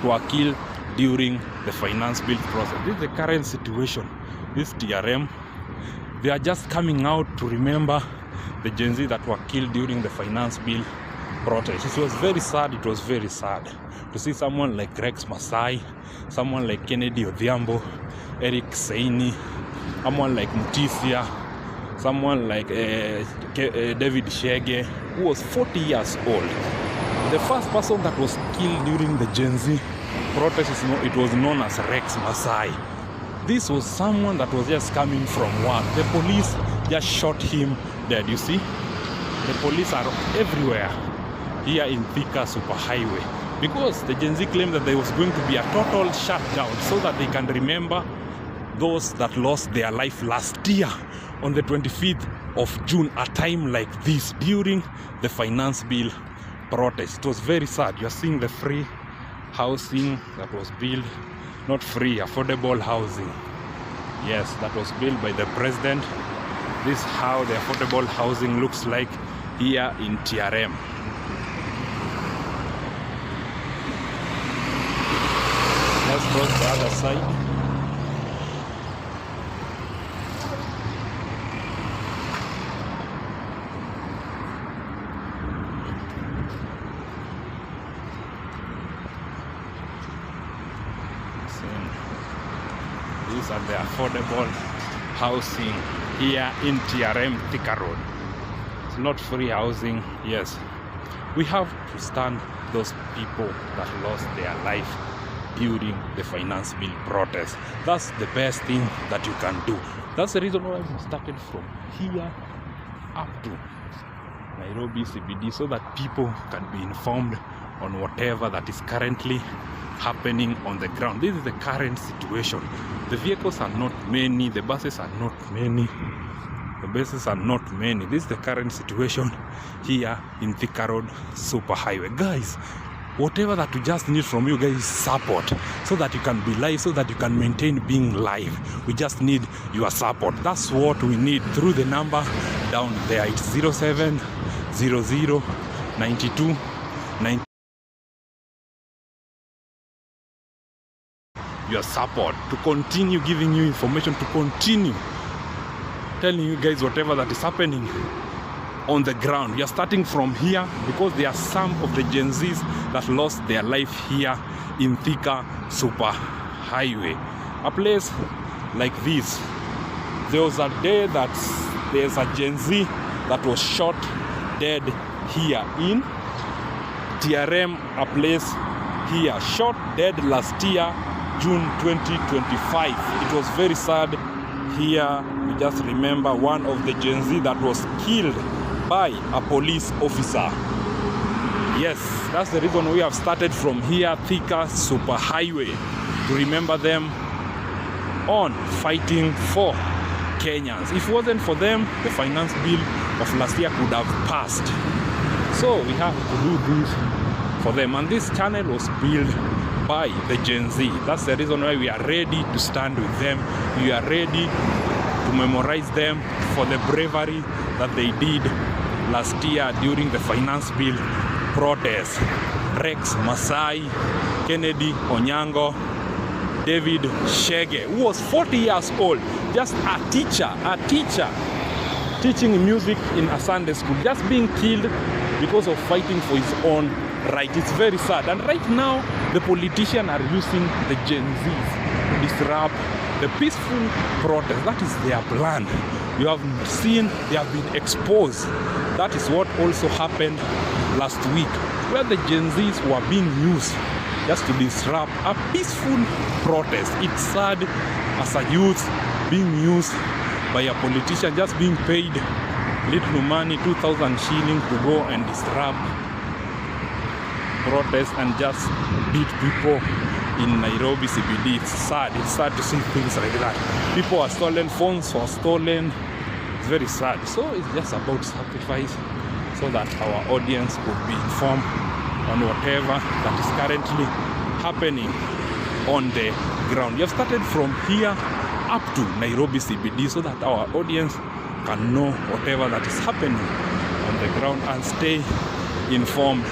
were killed during the finance bill process. This is the current situation. This TRM, they are just coming out to remember the Gen Z that were killed during the finance bill protest. It was very sad. It was very sad to see someone like Rex Masai, someone like Kennedy Odhiambo, Eric Saini, someone like Mutisia, someone like David Shege, who was 40 years old. The first person that was killed during the Gen Z protest, it was known as Rex Masai. This was someone that was just coming from work. The police just shot him dead. You see, the police are everywhere here in Thika Superhighway because the Gen Z claimed that there was going to be a total shutdown so that they can remember those that lost their life last year on the 25th of June, a time like this during the finance bill protest. It was very sad. You're seeing the free housing that was built, not free, affordable housing. Yes, that was built by the president. This is how the affordable housing looks like here in TRM. Let's go to the other side. These are the affordable housing here in TRM Thika Road. It's not free housing. Yes, we have to stand those people that lost their life during the finance bill protest. That's the best thing that you can do. That's the reason why we started from here up to Nairobi CBD, so that people can be informed on whatever that is currently happening on the ground. This is the current situation. The vehicles are not many, the buses are not many, This is the current situation here in Thika Road Superhighway. Guys, whatever that we just need from you guys is support, so that you can be live, so that you can maintain being live. We just need your support. That's what we need through the number down there. It's 0700 92 90. Your support to continue giving you information, to continue telling you guys whatever that is happening on the ground. We are starting from here because there are some of the Gen Zs that lost their life here in Thika Superhighway. A place like this, there was a day that there's a Gen Z that was shot dead here in TRM, a place here, shot dead last year, June 2025. It was very sad here. We just remember one of the Gen Z that was killed by a police officer. Yes, that's the reason we have started from here, Thika Superhighway, to remember them on fighting for Kenyans. If it wasn't for them, the finance bill of last year could have passed. So we have to do this for them, and this channel was built by the Gen Z. That's the reason why we are ready to stand with them. We are ready to memorize them for the bravery that they did last year during the finance bill protest. Rex Masai, Kennedy Onyango, David Shege, who was 40 years old, just a teacher teaching music in a Sunday school, just being killed because of fighting for his own right. It's very sad. And right now, the politicians are using the Gen Zs to disrupt the peaceful protest. That is their plan. You have seen they have been exposed. That is what also happened last week, where the Gen Zs were being used just to disrupt a peaceful protest. It's sad as a youth being used by a politician, just being paid little money, 2,000 shillings, to go and disrupt protest and just beat people in Nairobi CBD. It's sad to see things like that. People are stolen, phones were stolen. It's very sad. So it's just about sacrifice, so that our audience could be informed on whatever that is currently happening on the ground. We have started from here up to Nairobi CBD, so that our audience can know whatever that is happening on the ground and stay informed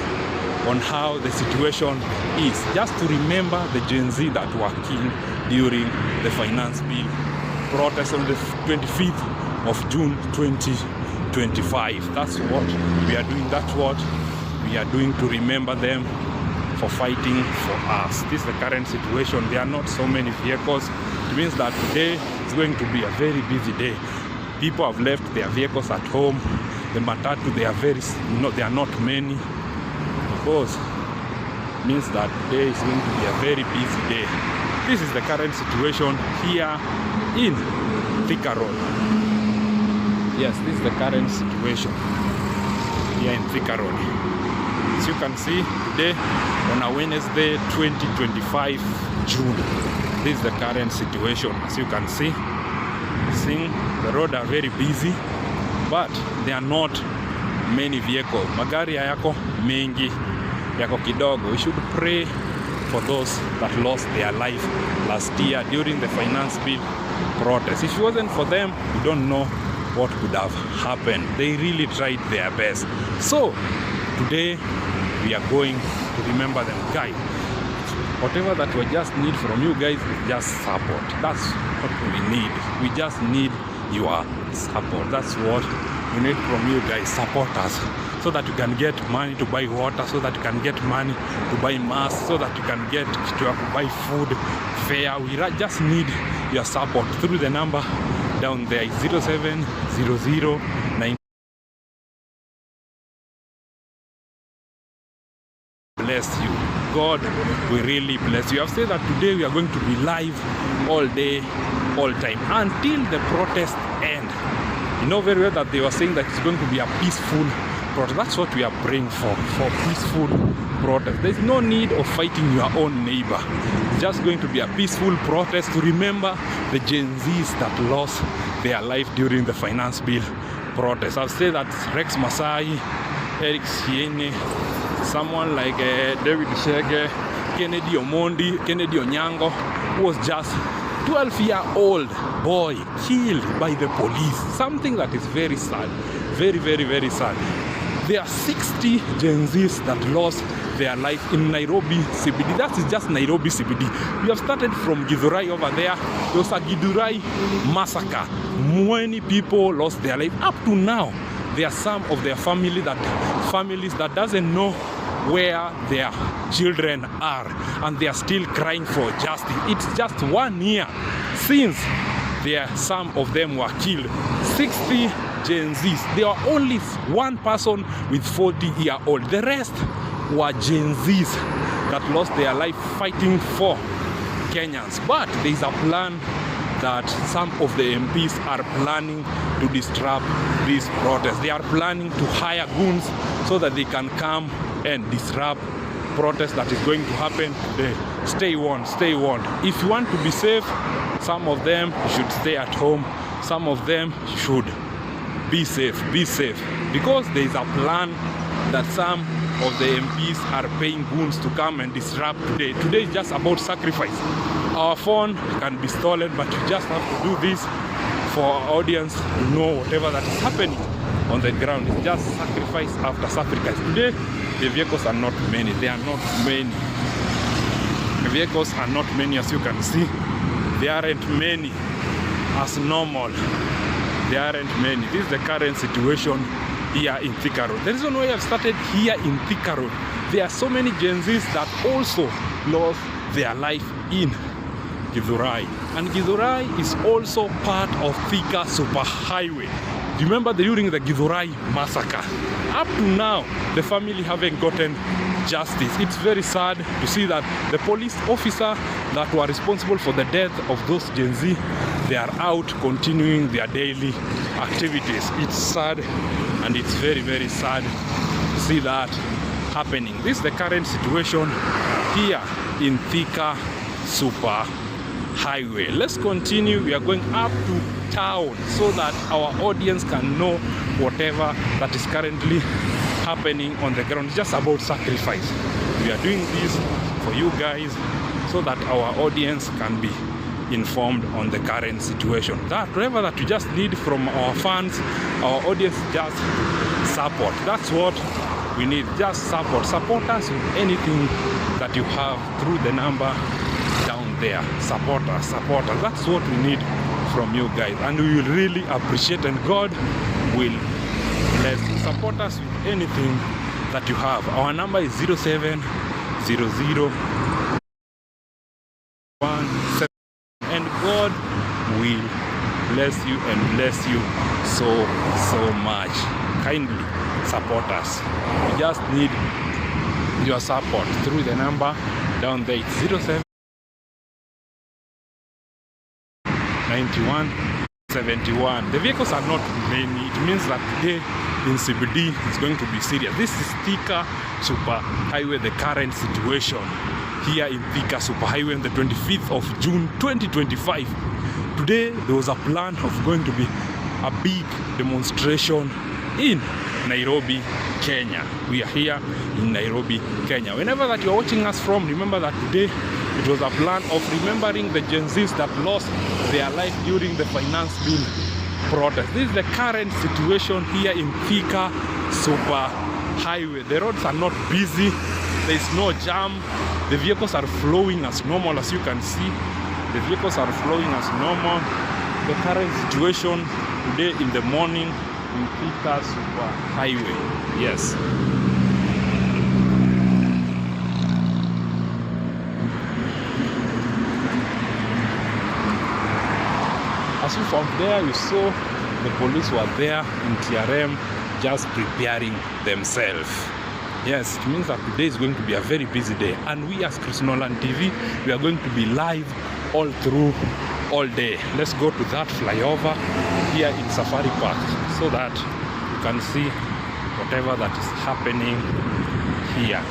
on how the situation is, just to remember the Gen Z that were killed during the finance bill protest on the 25th of June 2025. That's what we are doing. That's what we are doing, to remember them for fighting for us. This is the current situation. There are not so many vehicles. It means that today is going to be a very busy day. People have left their vehicles at home. The matatu, they are not many, because it means that today is going to be a very busy day. This is the current situation here in Thika Road. Yes, this is the current situation here in Thika Road. As you can see, today on a Wednesday, 2025 June, this is the current situation. As you can see, the road are very busy, but there are not many vehicles. Magari yako mengi, yako kidogo. We should pray for those that lost their life last year during the finance bill protest. If it wasn't for them, we don't know what could have happened. They really tried their best. So today we are going to remember them, guys. Whatever that we just need from you guys is just support. That's what we need. We just need your support. That's what we need from you guys. Support us, so that you can get money to buy water, so that you can get money to buy masks, so that you can get to buy food, fare. We just need your support through the number down there, 0700 bless you. God will really bless you. I've said that today we are going to be live all day, all time, until the protest end. You know very well that they were saying that it's going to be a peaceful protest. That's what we are praying for peaceful protest. There's no need of fighting your own neighbor. It's just going to be a peaceful protest to remember the Gen Zs that lost their life during the finance bill protest. I've said that Rex Masai, Eric Siene, someone like David Shege, Kennedy Omondi, Kennedy Onyango, who was just 12-year-old boy killed by the police. Something that is very sad. Very, very, very sad. There are 60 Gen Zs that lost their life in Nairobi CBD. That is just Nairobi CBD. We have started from Githurai over there. There was a Githurai massacre. Many people lost their life. Up to now, there are some of their families that doesn't know where their children are, and they are still crying for justice. It's just 1 year since some of them were killed. 60 Gen Zs. There were only one person with 40-year-old. The rest were Gen Zs that lost their life fighting for Kenyans. But there is a plan that some of the MPs are planning to disrupt this protest. They are planning to hire goons so that they can come and disrupt protest that is going to happen today. Stay warned, stay warned. If you want to be safe, some of them should stay at home. Some of them should be safe, because there is a plan that some of the MPs are paying goons to come and disrupt today. Today is just about sacrifice. Our phone can be stolen, but you just have to do this for our audience to know whatever that is happening on the ground. It's just sacrifice after sacrifice. Today, the vehicles are not many. They are not many. The vehicles are not many, as you can see. There aren't many as normal. There aren't many. This is the current situation here in Thika Road. The reason why I've started here in Thika Road, there are so many Gen Zs that also lost their life in Githurai. And Githurai is also part of Thika Superhighway. Remember during the Githurai massacre? Up to now, the family haven't gotten justice. It's very sad to see that the police officer that were responsible for the death of those Gen Z, they are out continuing their daily activities. It's sad, and it's very, very sad to see that happening. This is the current situation here in Thika Superhighway. Let's continue. We are going up to town so that our audience can know whatever that is currently happening on the ground. It's just about sacrifice. We are doing this for you guys so that our audience can be informed on the current situation. That whatever that we just need from our fans, our audience, just support. That's what we need. Just support us with anything that you have through the number down there. Support us. That's what we need from you guys, and we will really appreciate, and God will bless you. Support us with anything that you have. Our number is 0700 17, and God will bless you and bless you so much. Kindly support us. We just need your support through the number down there. It's 07 91 71. The vehicles are not many. It means that today in CBD is going to be serious. This is Thika Super Highway, the current situation here in Thika Super Highway on the 25th of June 2025. Today there was a plan of going to be a big demonstration in Nairobi, Kenya. We are here in Nairobi, Kenya. Whenever that you're watching us from, remember that today it was a plan of remembering the Genzs that lost their life during the finance bill protest. This is the current situation here in Thika Super Highway. The roads are not busy. There is no jam. The vehicles are flowing as normal, as you can see. The vehicles are flowing as normal. The current situation today in the morning in Thika Super Highway. Yes. As you from there, you saw the police were there in TRM just preparing themselves. Yes, it means that today is going to be a very busy day, and we as Chris Nolan TV, we are going to be live all through all day. Let's go to that flyover here in Safari Park so that you can see whatever that is happening here.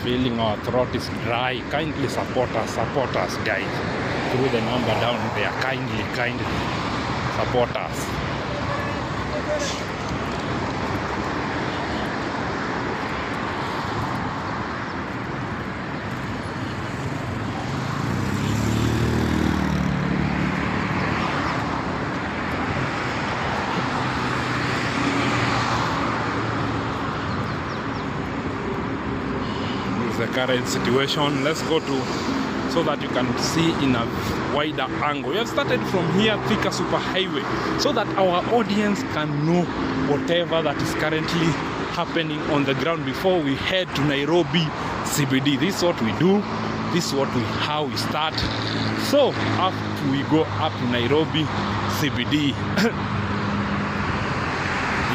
Feeling our throat is dry. Kindly support us guys through the number down there. Kindly support us. The current situation. Let's go to so that you can see in a wider angle. We have started from here, Thika Super Highway, so that our audience can know whatever that is currently happening on the ground before we head to Nairobi CBD. This is what we do. This is how we start. So after we go up to Nairobi CBD,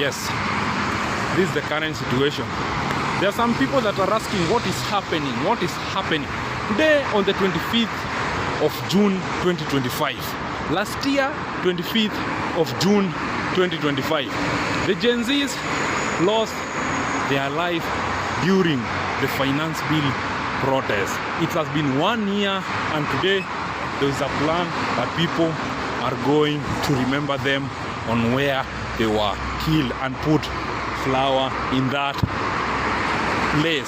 yes, this is the current situation. There are some people that are asking what is happening. Today on the 25th of June 2025. Last year, 25th of June 2025. The Genzs lost their life during the finance bill protest. It has been 1 year, and today there is a plan that people are going to remember them on where they were killed and put flower in that place.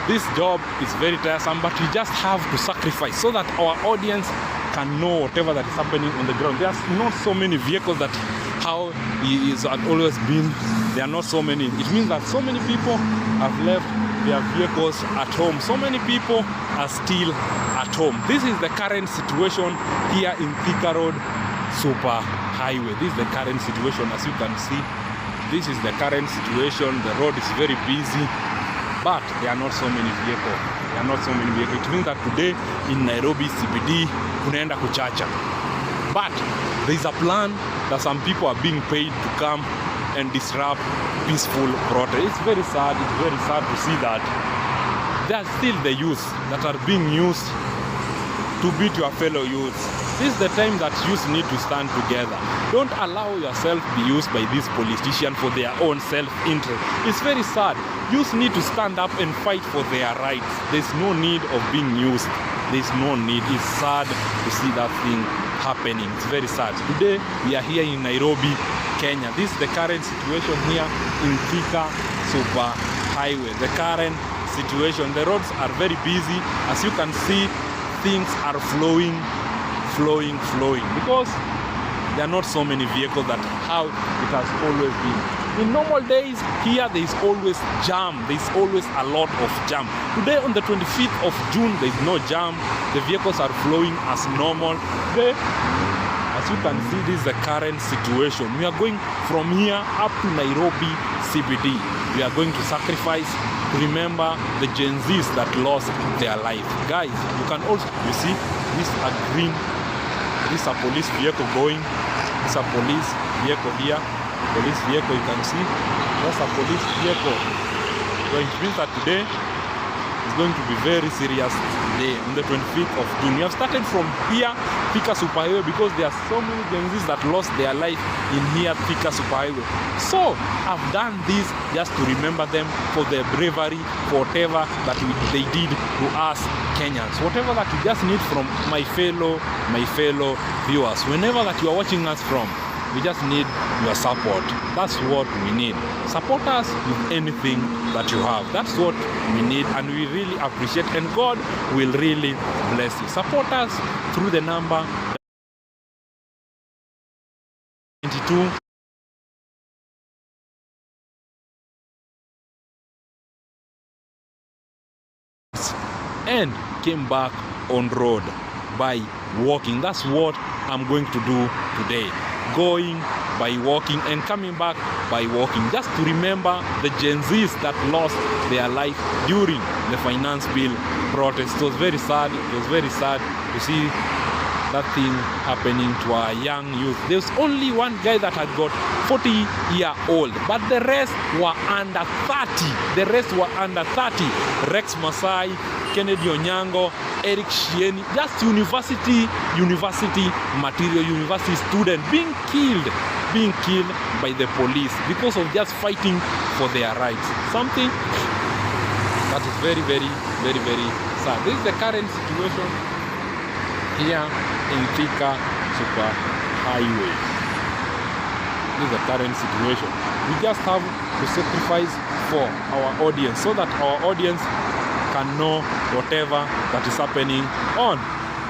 This job is very tiresome, but we just have to sacrifice so that our audience can know whatever that is happening on the ground. There's not so many vehicles that how it is always been. There are not so many. It means that so many people have left their vehicles at home. So many people are still at home. This is the current situation here in Thika Road Super Highway. This is the current situation, as you can see. This is the current situation. The road is very busy, but there are not so many vehicles. It means that today in Nairobi CBD, kunaenda kuchacha. But there is a plan that some people are being paid to come and disrupt peaceful protest. It's very sad. To see that there are still the youth that are being used to beat your fellow youths. This is the time that youth need to stand together. Don't allow yourself be used by these politicians for their own self-interest. It's very sad. Youth need to stand up and fight for their rights. There's no need of being used. There's no need. It's sad to see that thing happening. It's very sad. Today we are here in Nairobi, Kenya. This is the current situation here in Thika Super Highway. The current situation. The roads are very busy. As you can see, things are flowing because there are not so many vehicles that how it has always been. In normal days here there is always jam. There is always a lot of jam. Today on the 25th of June there is no jam. The vehicles are flowing as normal. Today, as you can see, this is the current situation. We are going from here up to Nairobi CBD. We are going to sacrifice to remember the Genzs that lost their life. Guys, you can also, you see, this is a green, this is a police vehicle going. This is a police vehicle here. Police vehicle, you can see. That's a police vehicle. So it means that today is going to be very serious day on the 25th of June. We have started from here, Thika Super Highway, because there are so many Genzs that lost their life in here, Thika Super Highway. So I've done this just to remember them for their bravery, for whatever that they did to us Kenyans. Whatever that you just need from my fellow viewers, whenever that you are watching us from, we just need your support. That's what we need. Support us with anything that you have. That's what we need, and we really appreciate, and God will really bless you. Support us through the number 92 and came back on road by walking. That's what I'm going to do today. Going by walking and coming back by walking, just to remember the Genzs that lost their life during the finance bill protest. It was very sad. It was very sad to see that thing happening to our young youth. There's only one guy that had got 40-year-old, but the rest were under 30. The rest were under 30. Rex Masai, Kennedy Onyango, Eric Shieni, just university material, university student being killed by the police because of just fighting for their rights. Something that is very sad. This is the current situation here in Thika Super Highway. This is the current situation. We just have to sacrifice for our audience so that our audience can know whatever that is happening on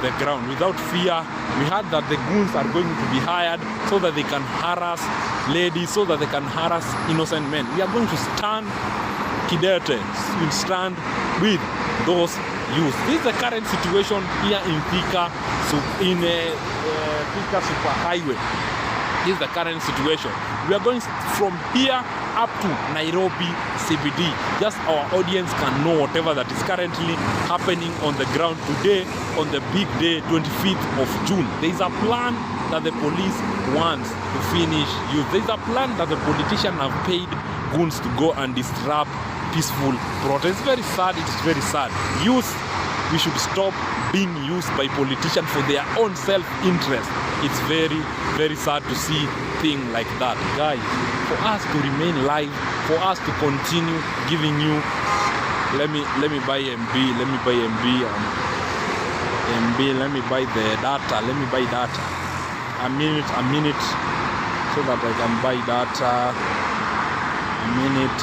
the ground without fear. We heard that the goons are going to be hired so that they can harass ladies, so that they can harass innocent men. We are going to stand kidete, we'll stand with those youth. This is the current situation here in Thika, Thika Super Highway. This is the current situation. We are going from here up to Nairobi CBD. Just our audience can know whatever that is currently happening on the ground today on the big day, 25th of June. There is a plan that the police wants to finish youth. There is a plan that the politicians have paid goons to go and disrupt peaceful protest. It's very sad. It is very sad. Youth, we should stop being used by politicians for their own self-interest. It's very sad to see things like that. Guys, for us to remain live, for us to continue giving you, let me buy MB, let me buy MB, let me buy the data, let me buy data. A minute, so that I can buy data. A minute.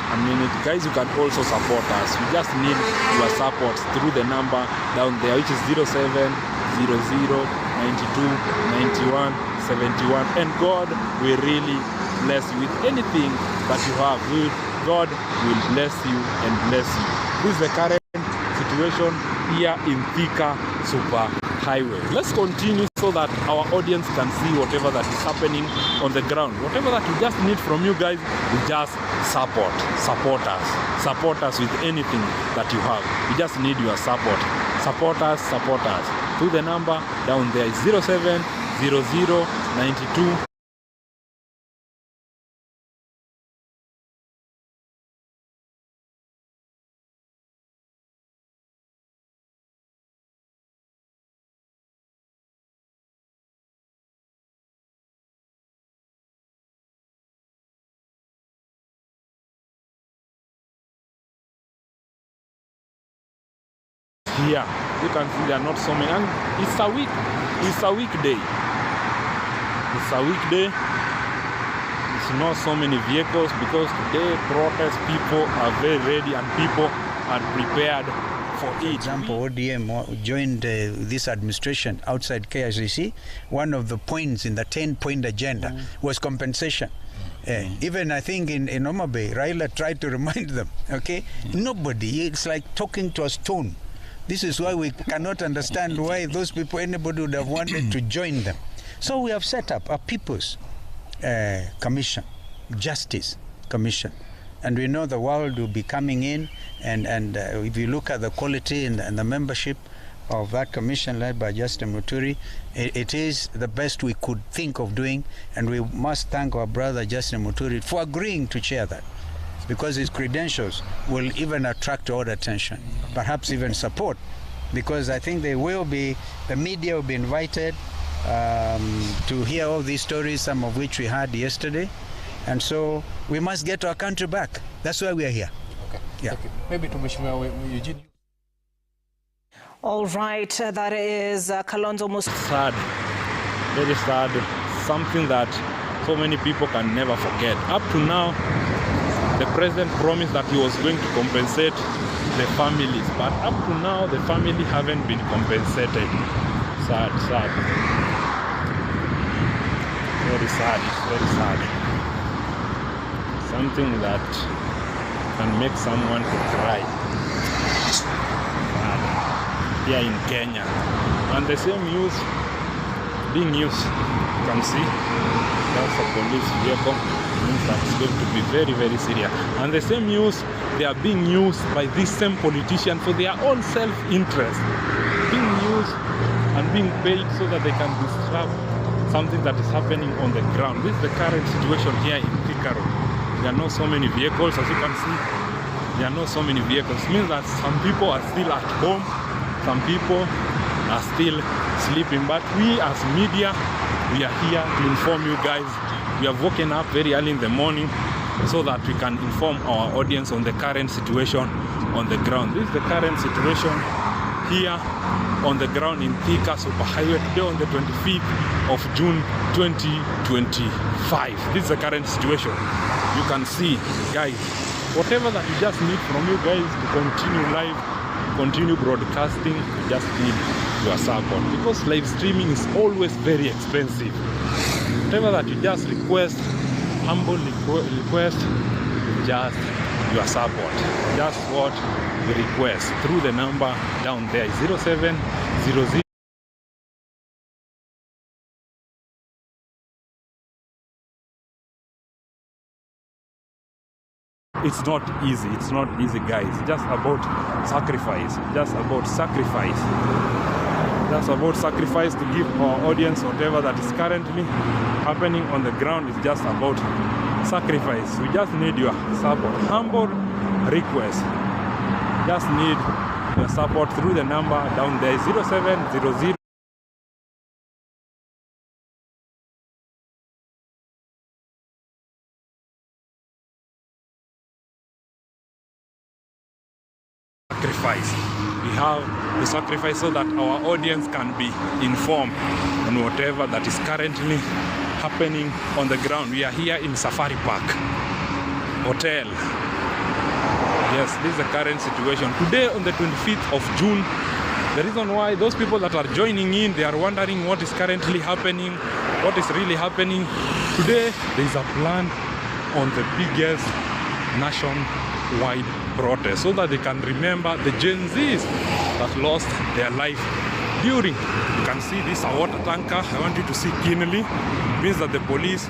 Guys, you can also support us. We just need your support through the number down there, which is 0700929171. And God will really bless you with anything that you have. God will bless you and bless you. This is the current situation here in Thika Super Highway. Let's continue so that our audience can see whatever that is happening on the ground. Whatever that we just need from you guys, we just support us with anything that you have. We just need your support. Support us through the number down there is 070092 here. You can see there are not so many, and it's a weekday. It's a weekday. It's not so many vehicles because today protest people are very ready and people are prepared for it. For example, ODM joined this administration outside KICC. One of the points in the 10-point agenda was compensation. Even I think in Remeber, Raila tried to remind them, okay? Nobody, it's like talking to a stone. This is why we cannot understand why those people, anybody would have wanted to join them. So we have set up a People's Commission, Justice Commission. And we know the world will be coming in, and if you look at the quality and the membership of that commission led by Justin Muturi, it is the best we could think of doing, and we must thank our brother Justin Muturi for agreeing to chair that, because his credentials will even attract all attention, perhaps even support, because I think the media will be invited to hear all these stories, some of which we had yesterday. And so we must get our country back. That's why we are here. Okay. Yeah. Thank you. Maybe to Mheshimiwa Eugene. All right, that is Kalonzo Musyoka. Sad, very sad, something that so many people can never forget. Up to now, the president promised that he was going to compensate the families, but up to now, the family haven't been compensated. Sad, sad. Very sad, it's very sad. Something that can make someone to cry. Here in Kenya. And the same news being used, you can see that's a police vehicle, means that it's going to be very, very serious. And the same news, they are being used by this same politician for their own self-interest, being used and being paid so that they can disrupt something that is happening on the ground. This is the current situation here in Thika Road. There are not so many vehicles, as you can see. There are not so many vehicles. It means that some people are still at home, some people are still sleeping. But we as media, we are here to inform you guys. We have woken up very early in the morning so that we can inform our audience on the current situation on the ground. This is the current situation here on the ground in Thika Superhighway today on the 25th of June 2025. This is the current situation. You can see, guys, whatever that you just need from you guys to continue live, continue broadcasting, you just need your support, because live streaming is always very expensive. Whatever that you just request, humble request, just your support. Just what you request through the number down there, 0700. It's not easy, guys. Just about sacrifice. Just about sacrifice to give our audience whatever that is currently happening on the ground. Is just about sacrifice. We just need your support. Humble request. Just need your support through the number down there, 0700. Sacrifice. We have to sacrifice so that our audience can be informed on whatever that is currently happening on the ground. We are here in Safari Park Hotel. Yes, this is the current situation. Today on the 25th of June, the reason why those people that are joining in, they are wondering what is currently happening, what is really happening. Today, there is a plan on the biggest nationwide protest so that they can remember the Genzs that lost their life during. You can see this a water tanker. I want you to see keenly. It means that the police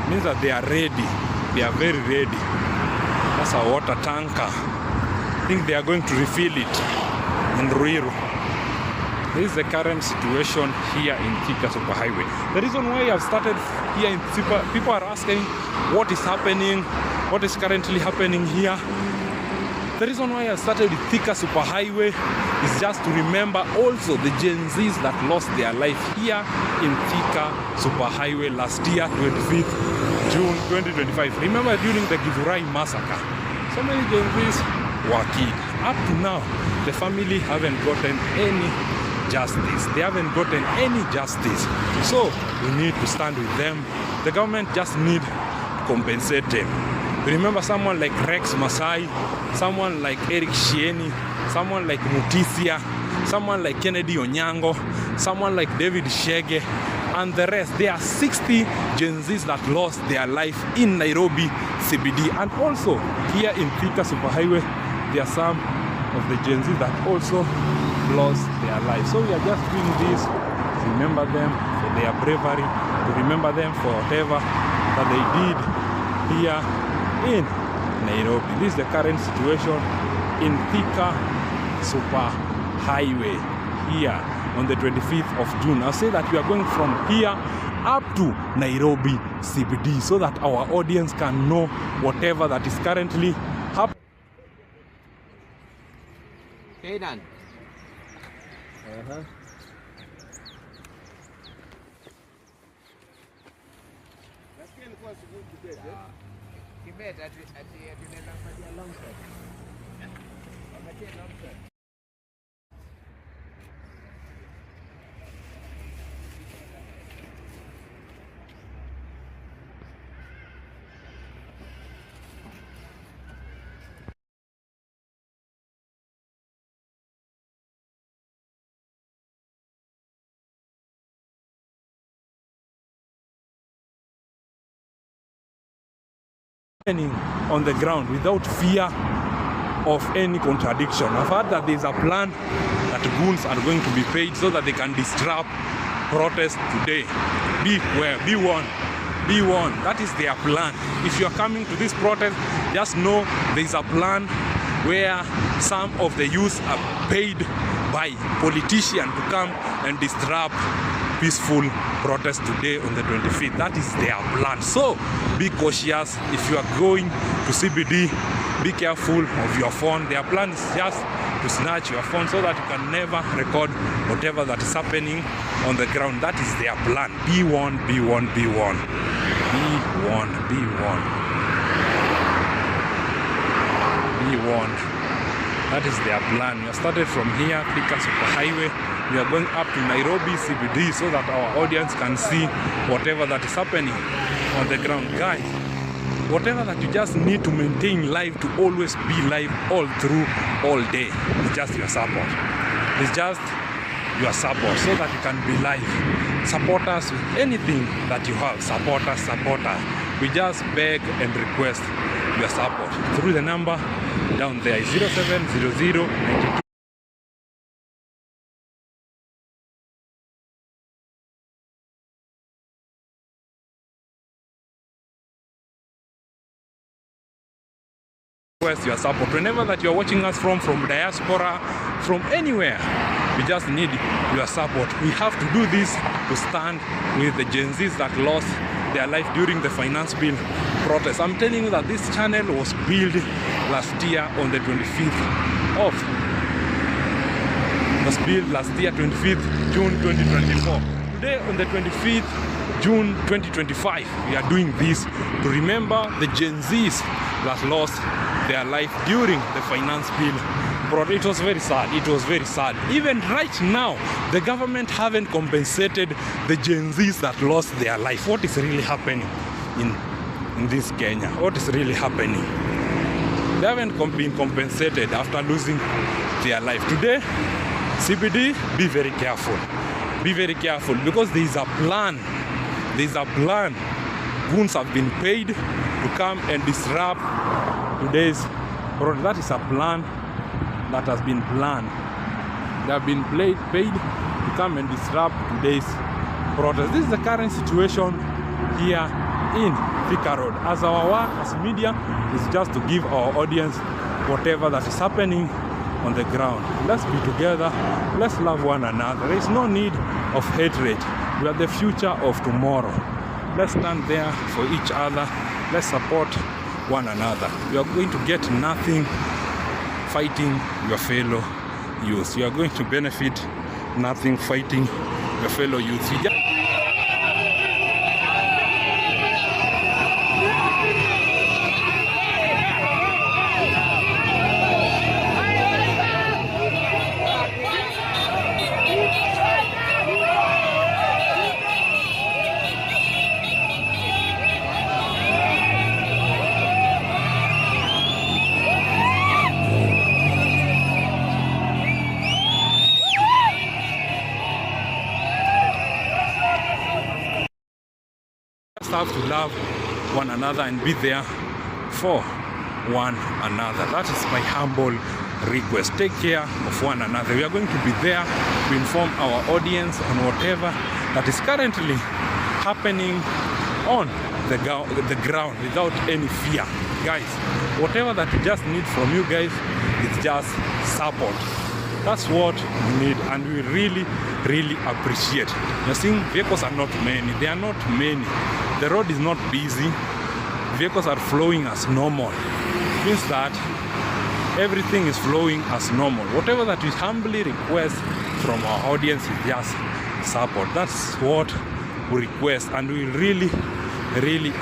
means that they are ready. They are very ready. That's a water tanker. I think they are going to refill it in Ruiru. This is the current situation here in Thika Superhighway. The reason why I've started here in Thika, people are asking what is happening, what is currently happening here. The reason why I started with Thika Superhighway is just to remember also the Gen Zs that lost their life here in Thika Superhighway last year, 25th June 2025. Remember during the Githurai massacre, so many Gen Zs were killed. Up to now, the family haven't gotten any justice. They haven't gotten any justice. So we need to stand with them. The government just need to compensate them. Remember someone like Rex Masai, someone like Eric Shieni, someone like Mutisia, someone like Kennedy Onyango, someone like David Shege, and the rest. There are 60 Gen Zs that lost their life in Nairobi CBD. And also here in Thika Superhighway, there are some of the Gen Zs that also lost their lives. So we are just doing this to remember them for their bravery, to remember them for whatever that they did here in Nairobi. This is the current situation in Thika Superhighway here on the 25th of June. I'll say that we are going from here up to Nairobi CBD so that our audience can know whatever that is currently happening. Okay, done. On the ground without fear of any contradiction. I've heard that there's a plan that goons are going to be paid so that they can disrupt protests today. Beware, be warned, be warned. That is their plan. If you are coming to this protest, just know there's a plan where some of the youths are paid by politicians to come and disrupt peaceful protest today on the 25th. That is their plan. So be cautious if you are going to CBD. Be careful of your phone. Their plan is just to snatch your phone so that you can never record whatever that is happening on the ground. That is their plan. Be warned, be warned, be warned. Be warned, be warned. Be warned. That is their plan. We have started from here, Thika Superhighway. We are going up to Nairobi CBD so that our audience can see whatever that is happening on the ground. Guys, whatever that you just need to maintain life, to always be live all through, all day, it's just your support. It's just your support so that you can be live. Support us with anything that you have. Support us, support us. We just beg and request your support through the number down there, 0700 92. Request your support whenever that you're watching us from diaspora, from anywhere. We just need your support. We have to do this to stand with the Gen Zs that lost their life during the finance bill protest. I'm telling you that this channel was built last year on the 25th of June 2024. Today on the 25th June 2025, we are doing this to remember the Gen Zs that lost their life during the finance bill protest. It was very sad. It was very sad. Even right now, the government haven't compensated the Gen Zs that lost their life. What is really happening in this Kenya? What is really happening? They haven't been compensated after losing their life. Today, CBD, be very careful. Be very careful because there is a plan. There is a plan. Goons have been paid to come and disrupt today's protest. That is a plan that has been planned. They have been paid to come and disrupt today's protest. This is the current situation here in Thika Road. As our work as media is just to give our audience whatever that is happening on the ground. Let's be together. Let's love one another. There is no need of hatred. We are the future of tomorrow. Let's stand there for each other. Let's support one another. We are going to get nothing fighting your fellow youth. You are going to benefit nothing fighting your fellow youth. Have to love one another and be there for one another. That is my humble request. Take care of one another. We are going to be there to inform our audience on whatever that is currently happening on the ground without any fear. Guys, whatever that we just need from you guys is just support. That's what we need, and we really appreciate. You're seeing vehicles are not many. They are not many. The road is not busy. Vehicles are flowing as normal. It means that everything is flowing as normal. Whatever that we humbly request from our audience is just support. That's what we request, and we really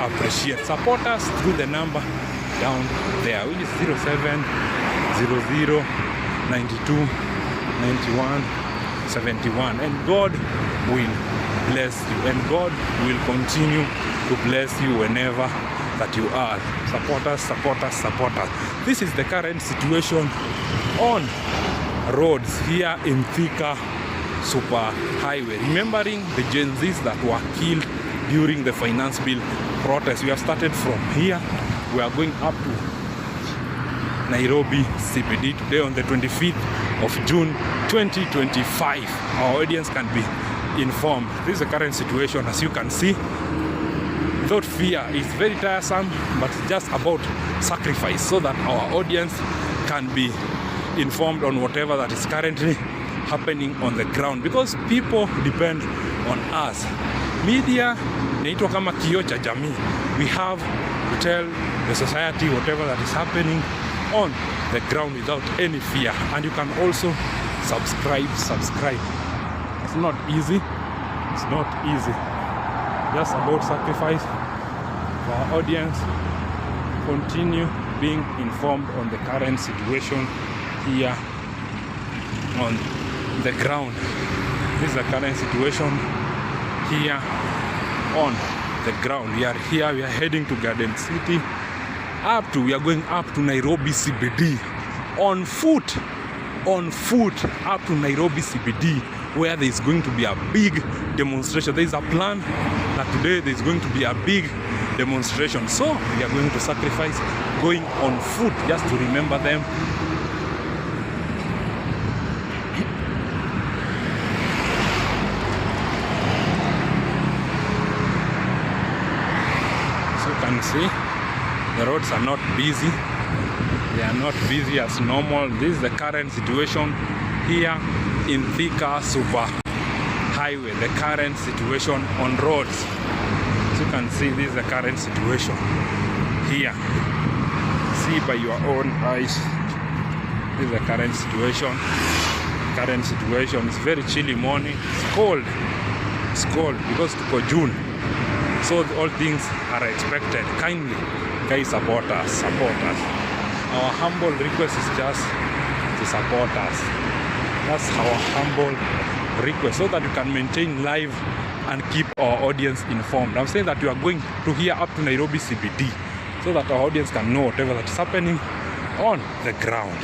appreciate. Support us through the number down there, which is 0700 92 91 71, and God will bless you, and God will continue to bless you whenever that you are. Support us, support us, support us. This is the current situation on roads here in Thika Super Highway. Remembering the Genzs that were killed during the finance bill protest. We have started from here. We are going up to Nairobi CBD today on the 25th of June 2025. Our audience can be informed. This is the current situation, as you can see. Without fear, it's very tiresome, but it's just about sacrifice so that our audience can be informed on whatever that is currently happening on the ground, because people depend on us. Media inaitwa kama kioo cha jamii. We have to tell the society whatever that is happening on the ground without any fear. And you can also subscribe. It's not easy. It's not easy. Just about sacrifice for our audience. Continue being informed on the current situation here on the ground. This is the current situation here on the ground. We are here, we are heading to Garden City. We are going up to Nairobi CBD on foot up to Nairobi CBD, where there is going to be a big demonstration. There is a plan that today there is going to be a big demonstration. So we are going to sacrifice going on foot just to remember them. So you can see the roads are not busy. They are not busy as normal. This is the current situation here in Thika Super Highway. The current situation on roads. So you can see this is the current situation here. See by your own eyes. This is the current situation. Current situation. It's very chilly morning. It's cold. It's cold because it's June. So all things are expected. Kindly, guys, support us. Our humble request is just to support us. That's our humble request, so that we can maintain live and keep our audience informed. I'm saying that we are going to here up to Nairobi CBD, so that our audience can know whatever that is happening on the ground.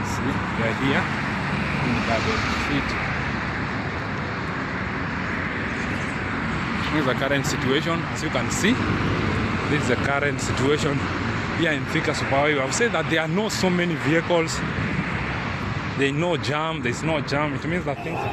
See, we are here in Garden City. This is the current situation. As you can see, this is the current situation here in Thika Super Highway. I've said that there are not so many vehicles. There's no jam. There's no jam. It means that things are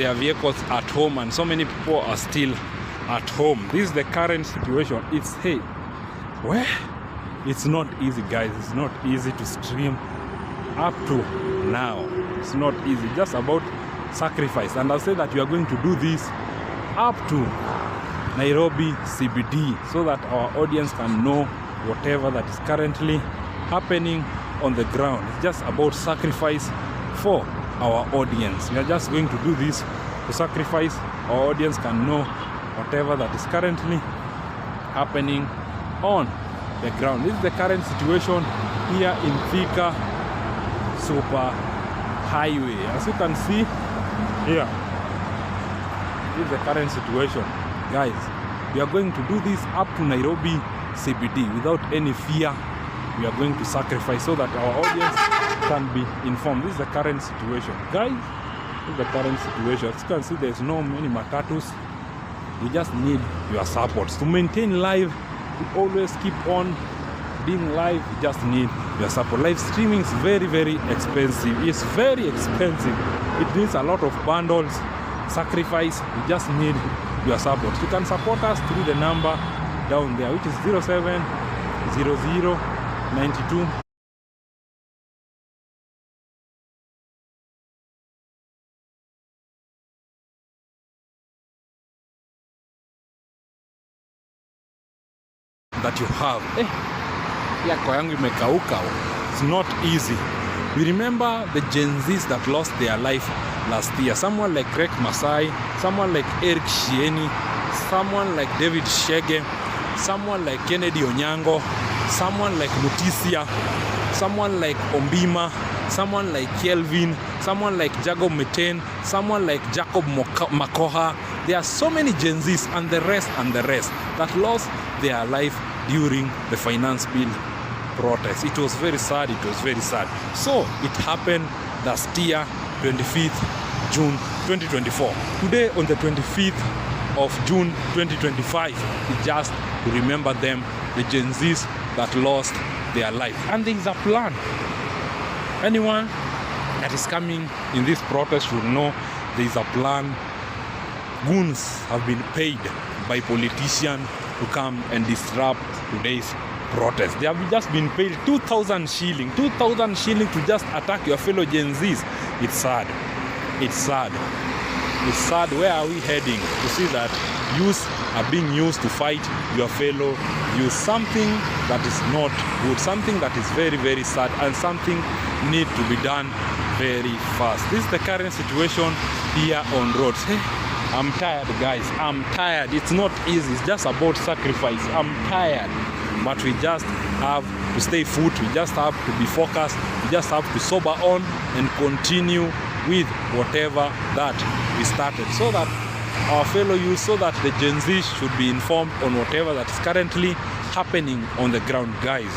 their vehicles at home, and so many people are still at home. This is the current situation. It's it's not easy, guys. It's not easy to stream up to now. It's not easy, just about sacrifice. And I'll say that we are going to do this up to Nairobi CBD so that our audience can know whatever that is currently happening on the ground. It's just about sacrifice for our audience. We are just going to do this to sacrifice. Our audience can know whatever that is currently happening on the ground. This is the current situation here in Thika Super Highway. As you can see here, this is the current situation. Guys, we are going to do this up to Nairobi CBD without any fear. We are going to sacrifice so that our audience can be informed. This is the current situation. Guys, this is the current situation. As you can see, there's no many matatus. We just need your support. To maintain live, to always keep on being live, we just need your support. Live streaming is very, very expensive. It's very expensive. It needs a lot of bundles, sacrifice. We just need your support. You can support us through the number down there, which is 0700 92 that you have. Yako yangu imekauka. It's not easy. We remember the Genzs that lost their life last year. Someone like Greg Masai, someone like Eric Shieni, someone like David Shege, someone like Kennedy Onyango, someone like Leticia, someone like Ombima, someone like Kelvin, someone like Jacob Meten, someone like Jacob Makoha. There are so many Genzs and the rest that lost their life during the finance bill protest. It was very sad. It was very sad. So it happened last year, 25th June 2024. Today on the 25th of June 2025, it's just to remember them, the Genzs that lost their life. And there is a plan. Anyone that is coming in this protest should know there is a plan. Goons have been paid by politicians to come and disrupt today's protest. They have just been paid 2,000 shilling to just attack your fellow Genzs. It's sad. It's sad. It's sad. Where are we heading? To see that youth are being used to fight your fellow youth. Something that is not good. Something that is very, very sad, and something need to be done very fast. This is the current situation here on roads. I'm tired, guys. I'm tired. It's not easy. It's just about sacrifice. I'm tired. But we just have to stay put. We just have to be focused. We just have to sober on and continue with whatever that we started, so that our fellow youth, so that the Genzs should be informed on whatever that is currently happening on the ground, guys.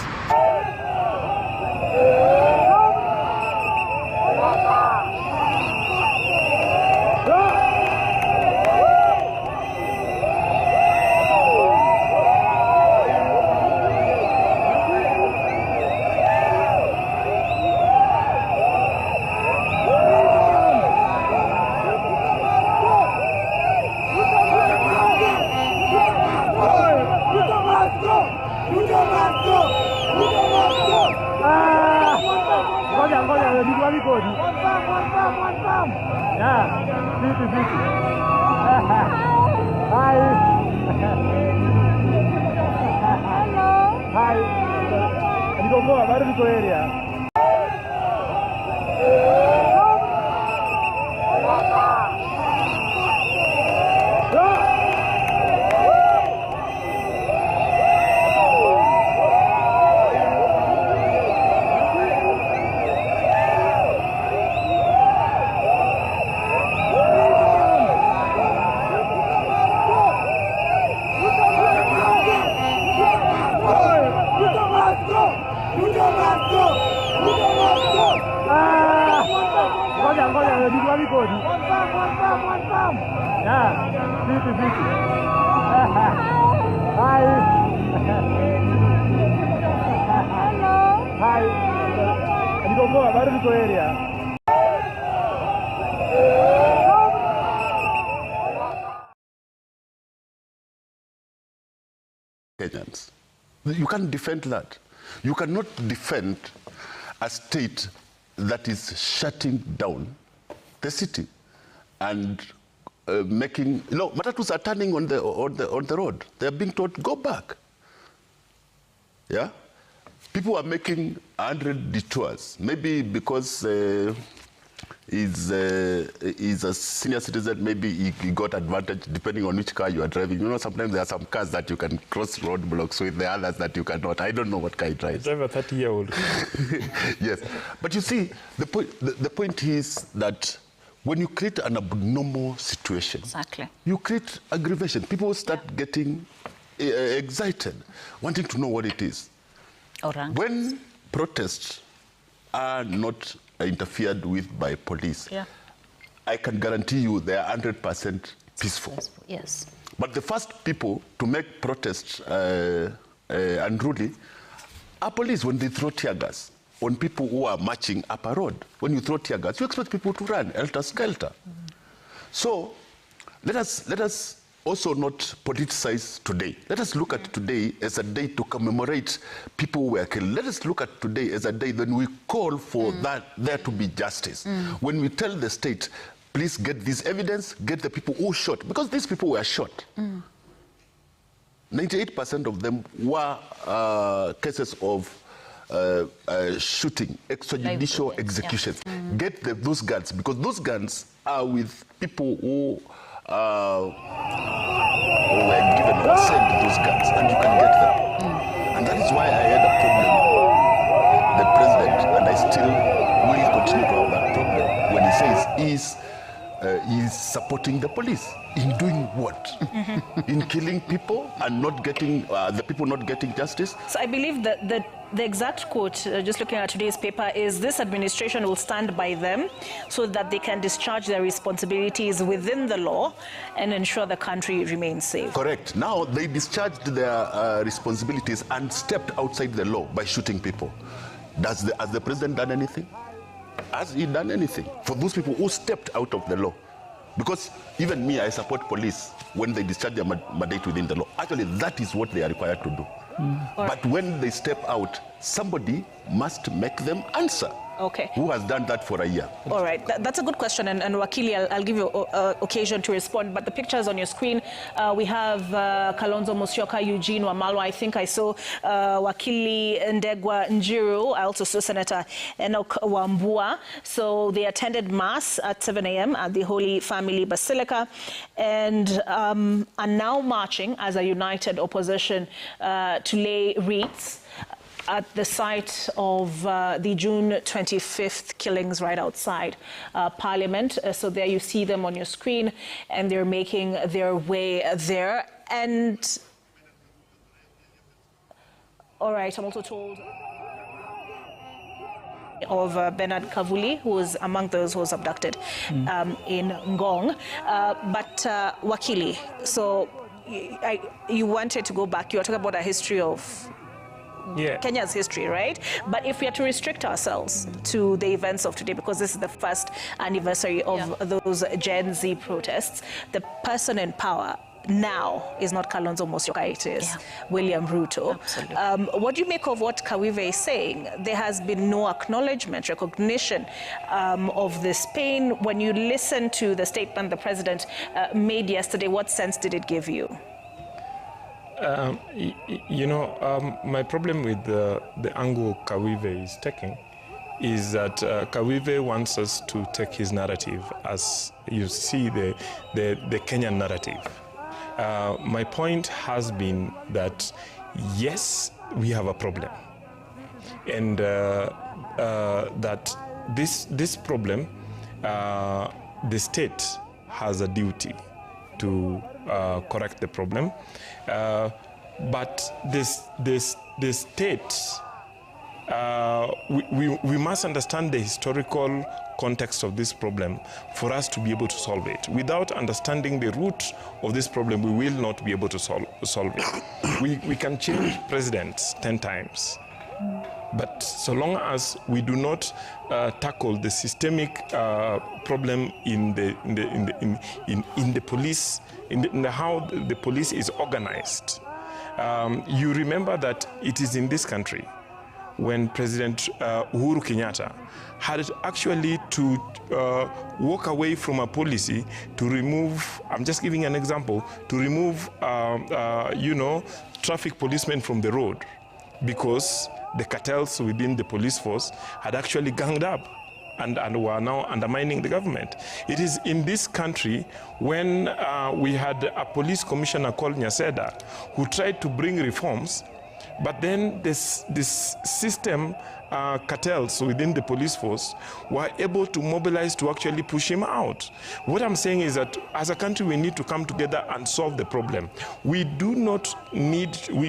Kenyans. You can't defend that. You cannot defend a state that is shutting down the city and making, matatus are turning on the road. They are being told, go back. Yeah? people are making 100 detours, maybe because he's a senior citizen, maybe he got advantage depending on which car you are driving. You know, sometimes there are some cars that you can cross roadblocks with, the others that you cannot. I don't know what car he drives. I drive a 30-year-old. Yes, but you see, the point is that when you create an abnormal situation, Exactly. you create aggravation. People start getting excited, wanting to know what it is. When protests are not interfered with by police, I can guarantee you they are 100% peaceful. Yes. But the first people to make protests unruly are police when they throw tear gas on people who are marching up a road. When you throw tear gas, you expect people to run, helter-skelter. So let us also not politicize today. Let us look at today as a day to commemorate people who were killed. Let us look at today as a day when we call for there to be justice. When we tell the state, please get this evidence, get the people who shot, because these people were shot. 98% of them were cases of shooting, extrajudicial executions. Get those guns, because those guns are with people who were given or sent those guns, and you can get them. And that is why I had a problem, the president, and I still will continue to have that problem when he says he's supporting the police. In doing what? In killing people and not getting, the people not getting justice? So I believe that the exact quote, just looking at today's paper, is this administration will stand by them so that they can discharge their responsibilities within the law and ensure the country remains safe. Correct. Now they discharged their responsibilities and stepped outside the law by shooting people. Has the president done anything? Has he done anything for those people who stepped out of the law? Because even me, I support police when they discharge their mandate within the law. Actually, that is what they are required to do. But when they step out, somebody must make them answer. Okay. Who has done that for a year? All right, that's a good question, and Wakili, I'll give you occasion to respond. But the pictures on your screen, we have Kalonzo Musyoka, Eugene Wamalwa. I think I saw Wakili Ndegwa Njiru. I also saw Senator Enoch Wambua. So they attended Mass at 7 a.m. at the Holy Family Basilica, and are now marching as a united opposition to lay wreaths at the site of the June 25th killings right outside Parliament. So there you see them on your screen, and they're making their way there. And all right, I'm also told of Bernard Kavuli, who was among those who was abducted in Ngong. But Wakili, so you wanted to go back. You were talking about a history of Kenya's history, right? But if we are to restrict ourselves to the events of today, because this is the first anniversary of those Gen Z protests, the person in power now is not Kalonzo Musyoka, it is William Ruto. What do you make of what Kawive is saying? There has been no acknowledgement, recognition of this pain. When you listen to the statement the president made yesterday, what sense did it give you? My problem with the angle Kawive is taking is that Kawive wants us to take his narrative as you see the Kenyan narrative. My point has been that, yes, we have a problem. And that this problem, the state has a duty to correct the problem. But the state, we must understand the historical context of this problem for us to be able to solve it. Without understanding the root of this problem, we will not be able to solve it. We can change presidents 10 times. But so long as we do not tackle the systemic problem in the police, in how the police is organized, you remember that it is in this country when President Uhuru Kenyatta had actually to walk away from a policy to remove, I'm just giving an example, to remove, traffic policemen from the road, because the cartels within the police force had actually ganged up and were now undermining the government. It is in this country when we had a police commissioner called Nyaseda who tried to bring reforms, but then this system cartels within the police force were able to mobilize to actually push him out. What I'm saying is that as a country, we need to come together and solve the problem. We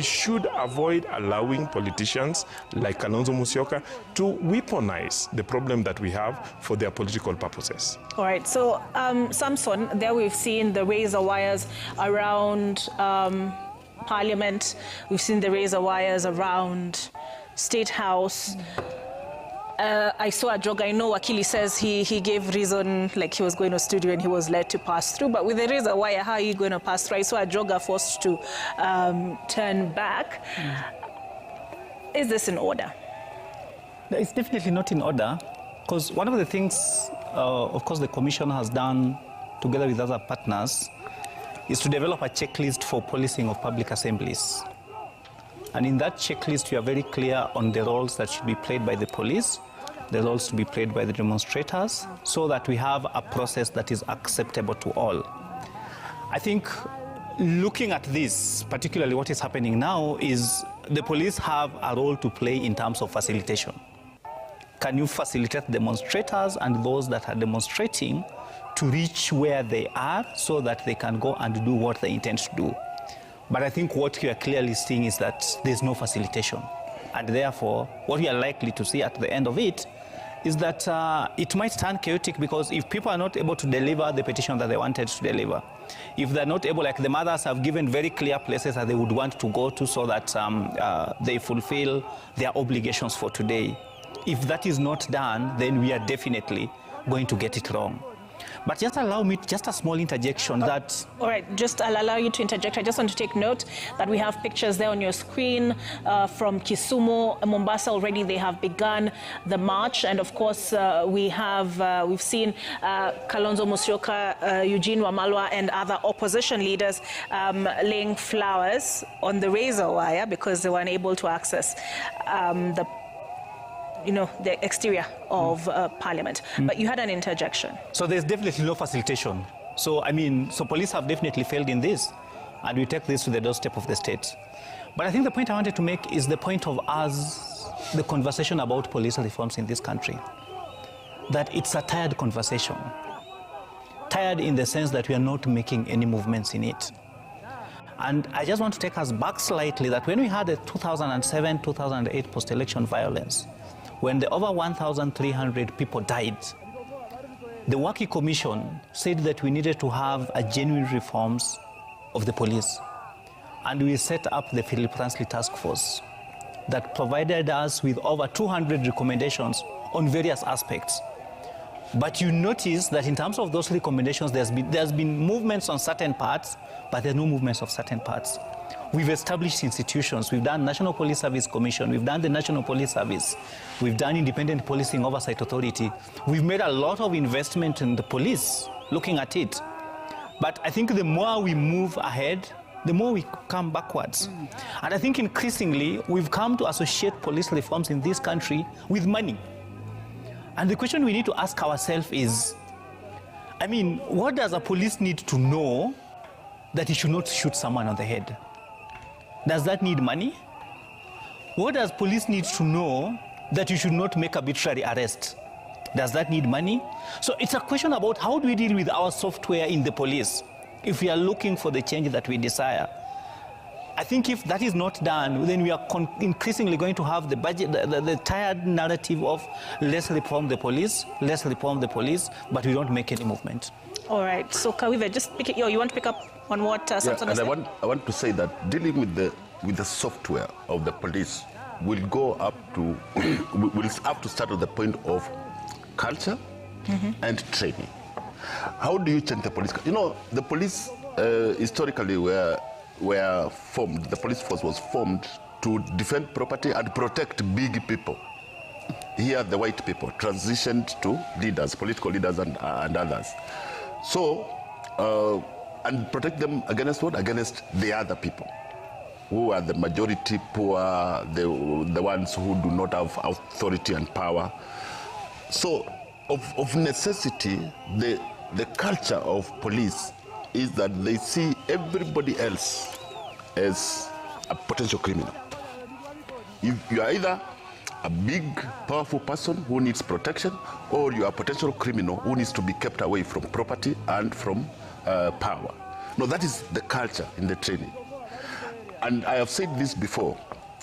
should avoid allowing politicians like Kalonzo Musyoka to weaponize the problem that we have for their political purposes. All right, so Samson, there we've seen the razor wires around Parliament. We've seen the razor wires around State House. I saw a jogger. I know Wakili says he gave reason, like he was going to studio and he was led to pass through. But with the razor wire, how are you going to pass through? I saw a jogger forced to turn back. Is this in order? It's definitely not in order, because one of the things, of course, the Commission has done together with other partners is to develop a checklist for policing of public assemblies. And in that checklist, we are very clear on the roles that should be played by the police, the roles to be played by the demonstrators, so that we have a process that is acceptable to all. I think looking at this, particularly what is happening now, is the police have a role to play in terms of facilitation. Can you facilitate demonstrators and those that are demonstrating to reach where they are so that they can go and do what they intend to do? But I think what we are clearly seeing is that there's no facilitation. And therefore, what we are likely to see at the end of it is that it might turn chaotic, because if people are not able to deliver the petition that they wanted to deliver, if they're not able, like the mothers have given very clear places that they would want to go to so that they fulfill their obligations for today. If that is not done, then we are definitely going to get it wrong. But just allow me just a small interjection that... All right, I'll allow you to interject. I just want to take note that we have pictures there on your screen from Kisumu, Mombasa. Already they have begun the march. And of course, we've seen Kalonzo Musyoka, Eugene Wamalwa and other opposition leaders laying flowers on the razor wire because they were unable to access the exterior of Parliament. But you had an interjection. So there's definitely no facilitation. So police have definitely failed in this, and we take this to the doorstep of the state. But I think the point I wanted to make is the point of the conversation about police reforms in this country. That it's a tired conversation. Tired in the sense that we are not making any movements in it. And I just want to take us back slightly, that when we had the 2007-2008 post-election violence, when the over 1,300 people died, the Waki Commission said that we needed to have a genuine reforms of the police. And we set up the Philip Ransley Task Force that provided us with over 200 recommendations on various aspects. But you notice that in terms of those recommendations, there's been movements on certain parts, but there are no movements of certain parts. We've established institutions. We've done National Police Service Commission. We've done the National Police Service. We've done Independent Policing Oversight Authority. We've made a lot of investment in the police, looking at it. But I think the more we move ahead, the more we come backwards. And I think increasingly, we've come to associate police reforms in this country with money. And the question we need to ask ourselves is, what does a police need to know that he should not shoot someone on the head? Does that need money? What does police need to know that you should not make arbitrary arrest? Does that need money? So it's a question about how do we deal with our software in the police if we are looking for the change that we desire. I think if that is not done, then we are increasingly going to have the tired narrative of let's reform the police, but we don't make any movement. All right, so Kawive, just pick it. You want to pick up on what Samson was saying? I want to say that dealing with the software of the police will go up to will have to start at the point of culture and training. How do you change the police? The police historically were formed. The police force was formed to defend property and protect big people. Here, the white people transitioned to leaders, political leaders and others. So, and protect them against what? Against the other people. who are the majority poor, the ones who do not have authority and power. So, of necessity, the culture of police is that they see everybody else as a potential criminal. If you are either a big, powerful person who needs protection, or you are a potential criminal who needs to be kept away from property and from power. No, that is the culture in the training. And I have said this before,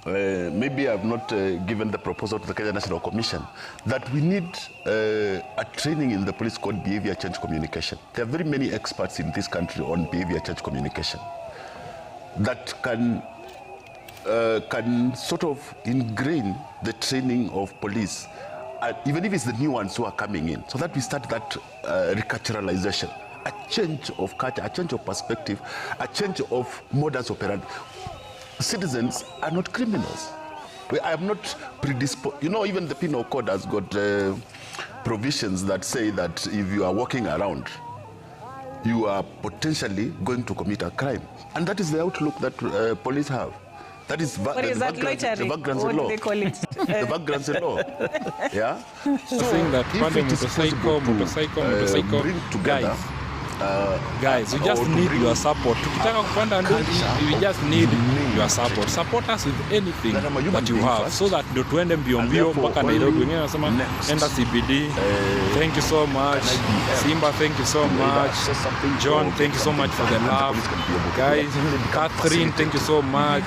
maybe I have not given the proposal to the Kenya National Commission, that we need a training in the police called behavior change communication. There are very many experts in this country on behavior change communication that can sort of ingrain the training of police, even if it's the new ones who are coming in, so that we start that reculturalization, a change of culture, a change of perspective, a change of modus operandi. Citizens are not criminals. I am not predisposed. You know, even the Penal Code has got provisions that say that if you are walking around, you are potentially going to commit a crime. And that is the outlook that police have. That is what is that loitering? What do they call it? The background's law. Yeah? So saying that motorcycle, bring together, guys, we just need your support. Tukitaka kupanda ndudi, we just need your support. Support us with anything that you have, so that ndo tuende mbio mbio mpaka Nairobi. Wengine wanasema enda CBD. Thank you so much. Simba, thank you so much. John, thank you so much for the love. Guys, Catherine, thank you so much.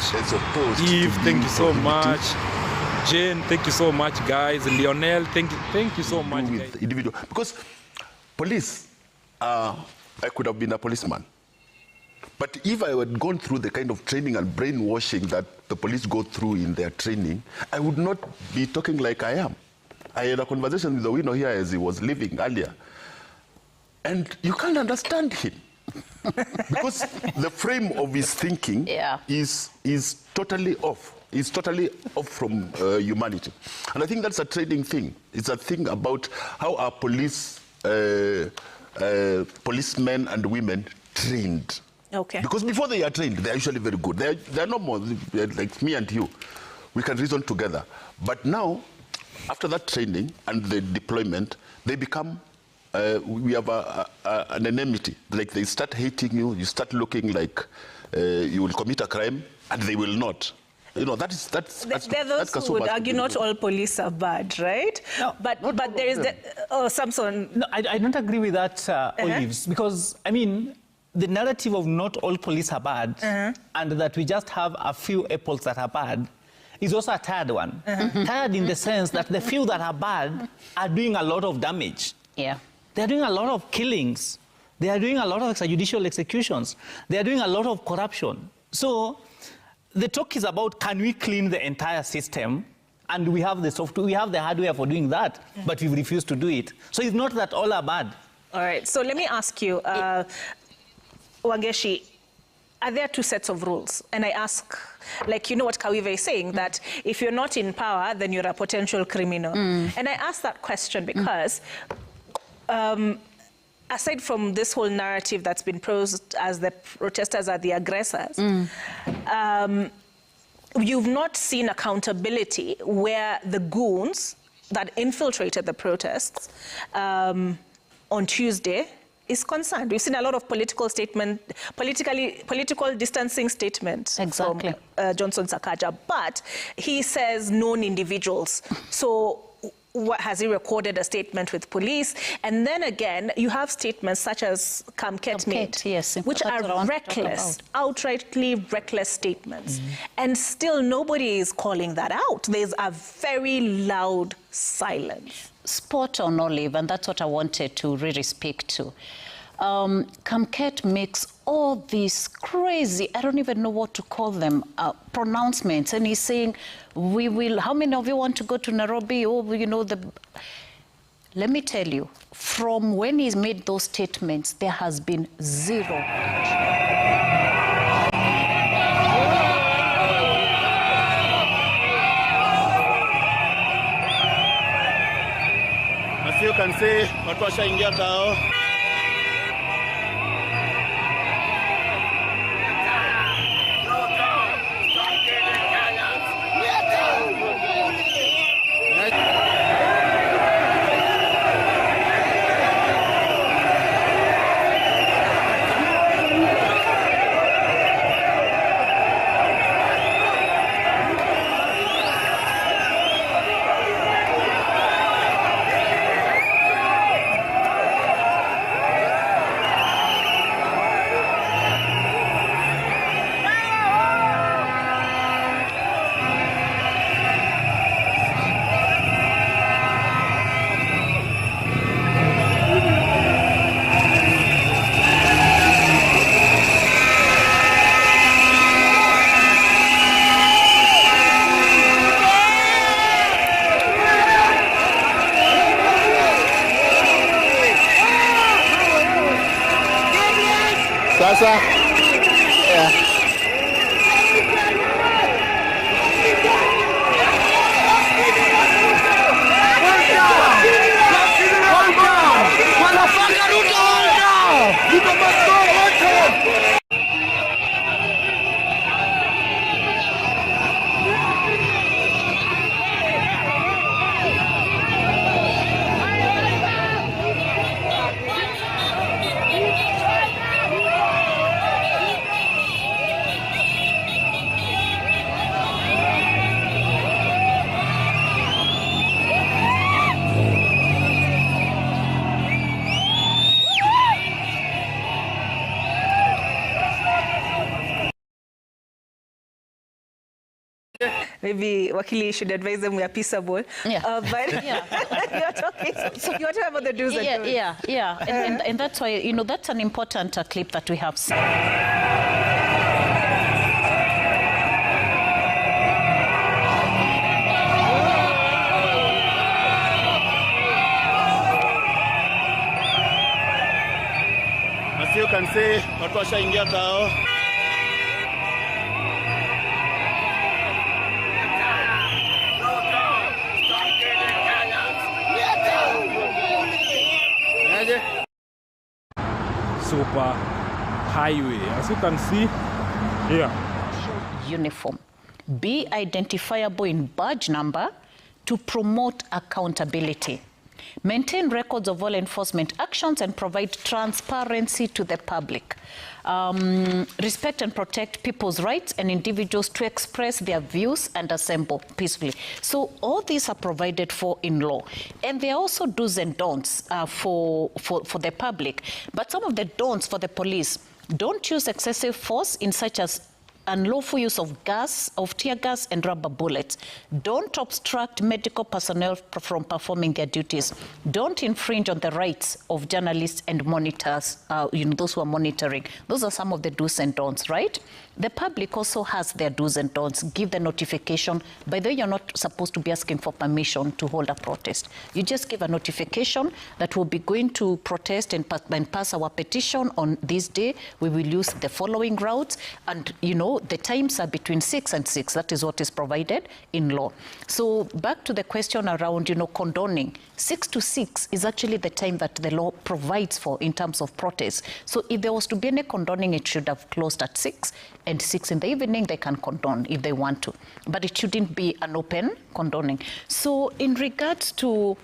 Eve, thank you so much. Jane, thank you so much, guys. Lionel, thank you so much, guys. Individual, because police, I could have been a policeman. But if I had gone through the kind of training and brainwashing that the police go through in their training, I would not be talking like I am. I had a conversation with the winner here as he was leaving earlier. And you can't understand him. Because the frame of his thinking is totally off. It's totally off from humanity. And I think that's a training thing. It's a thing about how our police policemen and women trained. Okay. Because before they are trained, they're usually very good. They're no more like me and you. We can reason together. But now, after that training and the deployment, they become, we have an enmity. Like they start hating you, you start looking like you will commit a crime, and they will not. You know, that's there are those who would argue not all police are bad, right? No, but there is the Samson. No, I don't agree with that, Olives, because I mean the narrative of not all police are bad and that we just have a few apples that are bad is also a tired one. Tired in the sense that the few that are bad are doing a lot of damage. Yeah, they are doing a lot of killings. They are doing a lot of extrajudicial executions. They are doing a lot of corruption. So the talk is about, can we clean the entire system? And we have the software, we have the hardware for doing that, but we refuse to do it. So it's not that all are bad. All right, so let me ask you, Wangeshi, are there two sets of rules? And I ask, like, you know what Kawiva is saying, that if you're not in power, then you're a potential criminal. And I ask that question because aside from this whole narrative that's been posed as the protesters are the aggressors, you've not seen accountability where the goons that infiltrated the protests on Tuesday is concerned. We've seen a lot of political distancing statements from Johnson Sakaja, but he says known individuals. So what, has he recorded a statement with police? And then again, you have statements such as Kamket made, yes, which are reckless, outrightly reckless statements. And still nobody is calling that out. There's a very loud silence. Spot on, Olive, and that's what I wanted to really speak to. Kamket makes all these crazy, I don't even know what to call them, pronouncements. And he's saying, we will, how many of you want to go to Nairobi? Oh, you know, let me tell you, from when he's made those statements, there has been zero. As you can see, watu washaingia kao. Sasa maybe Wakili should advise them we are peaceable. Yeah. But you're talking about the do's and don'ts. Yeah. And that's why, you know, that's an important clip that we have seen. as you can see, watu washaingia kao. Super highway, as you can see here. Uniform. Be identifiable in badge number to promote accountability. Maintain records of all enforcement actions and provide transparency to the public. Respect and protect people's rights and individuals to express their views and assemble peacefully. So all these are provided for in law. And there are also do's and don'ts for the public. But some of the don'ts for the police: don't use excessive force in such as unlawful use of gas, of tear gas and rubber bullets. Don't obstruct medical personnel from performing their duties. Don't infringe on the rights of journalists and monitors, those who are monitoring. Those are some of the do's and don'ts, right? The public also has their do's and don'ts. Give the notification. By the way, you're not supposed to be asking for permission to hold a protest. You just give a notification that we'll be going to protest and pass our petition on this day. We will use the following routes, and the times are between 6 and 6. That is what is provided in law. So back to the question around, condoning. 6 to 6 is actually the time that the law provides for in terms of protest. So if there was to be any condoning, it should have closed at 6, and 6 in the evening they can condone if they want to. But it shouldn't be an open condoning. So in regards to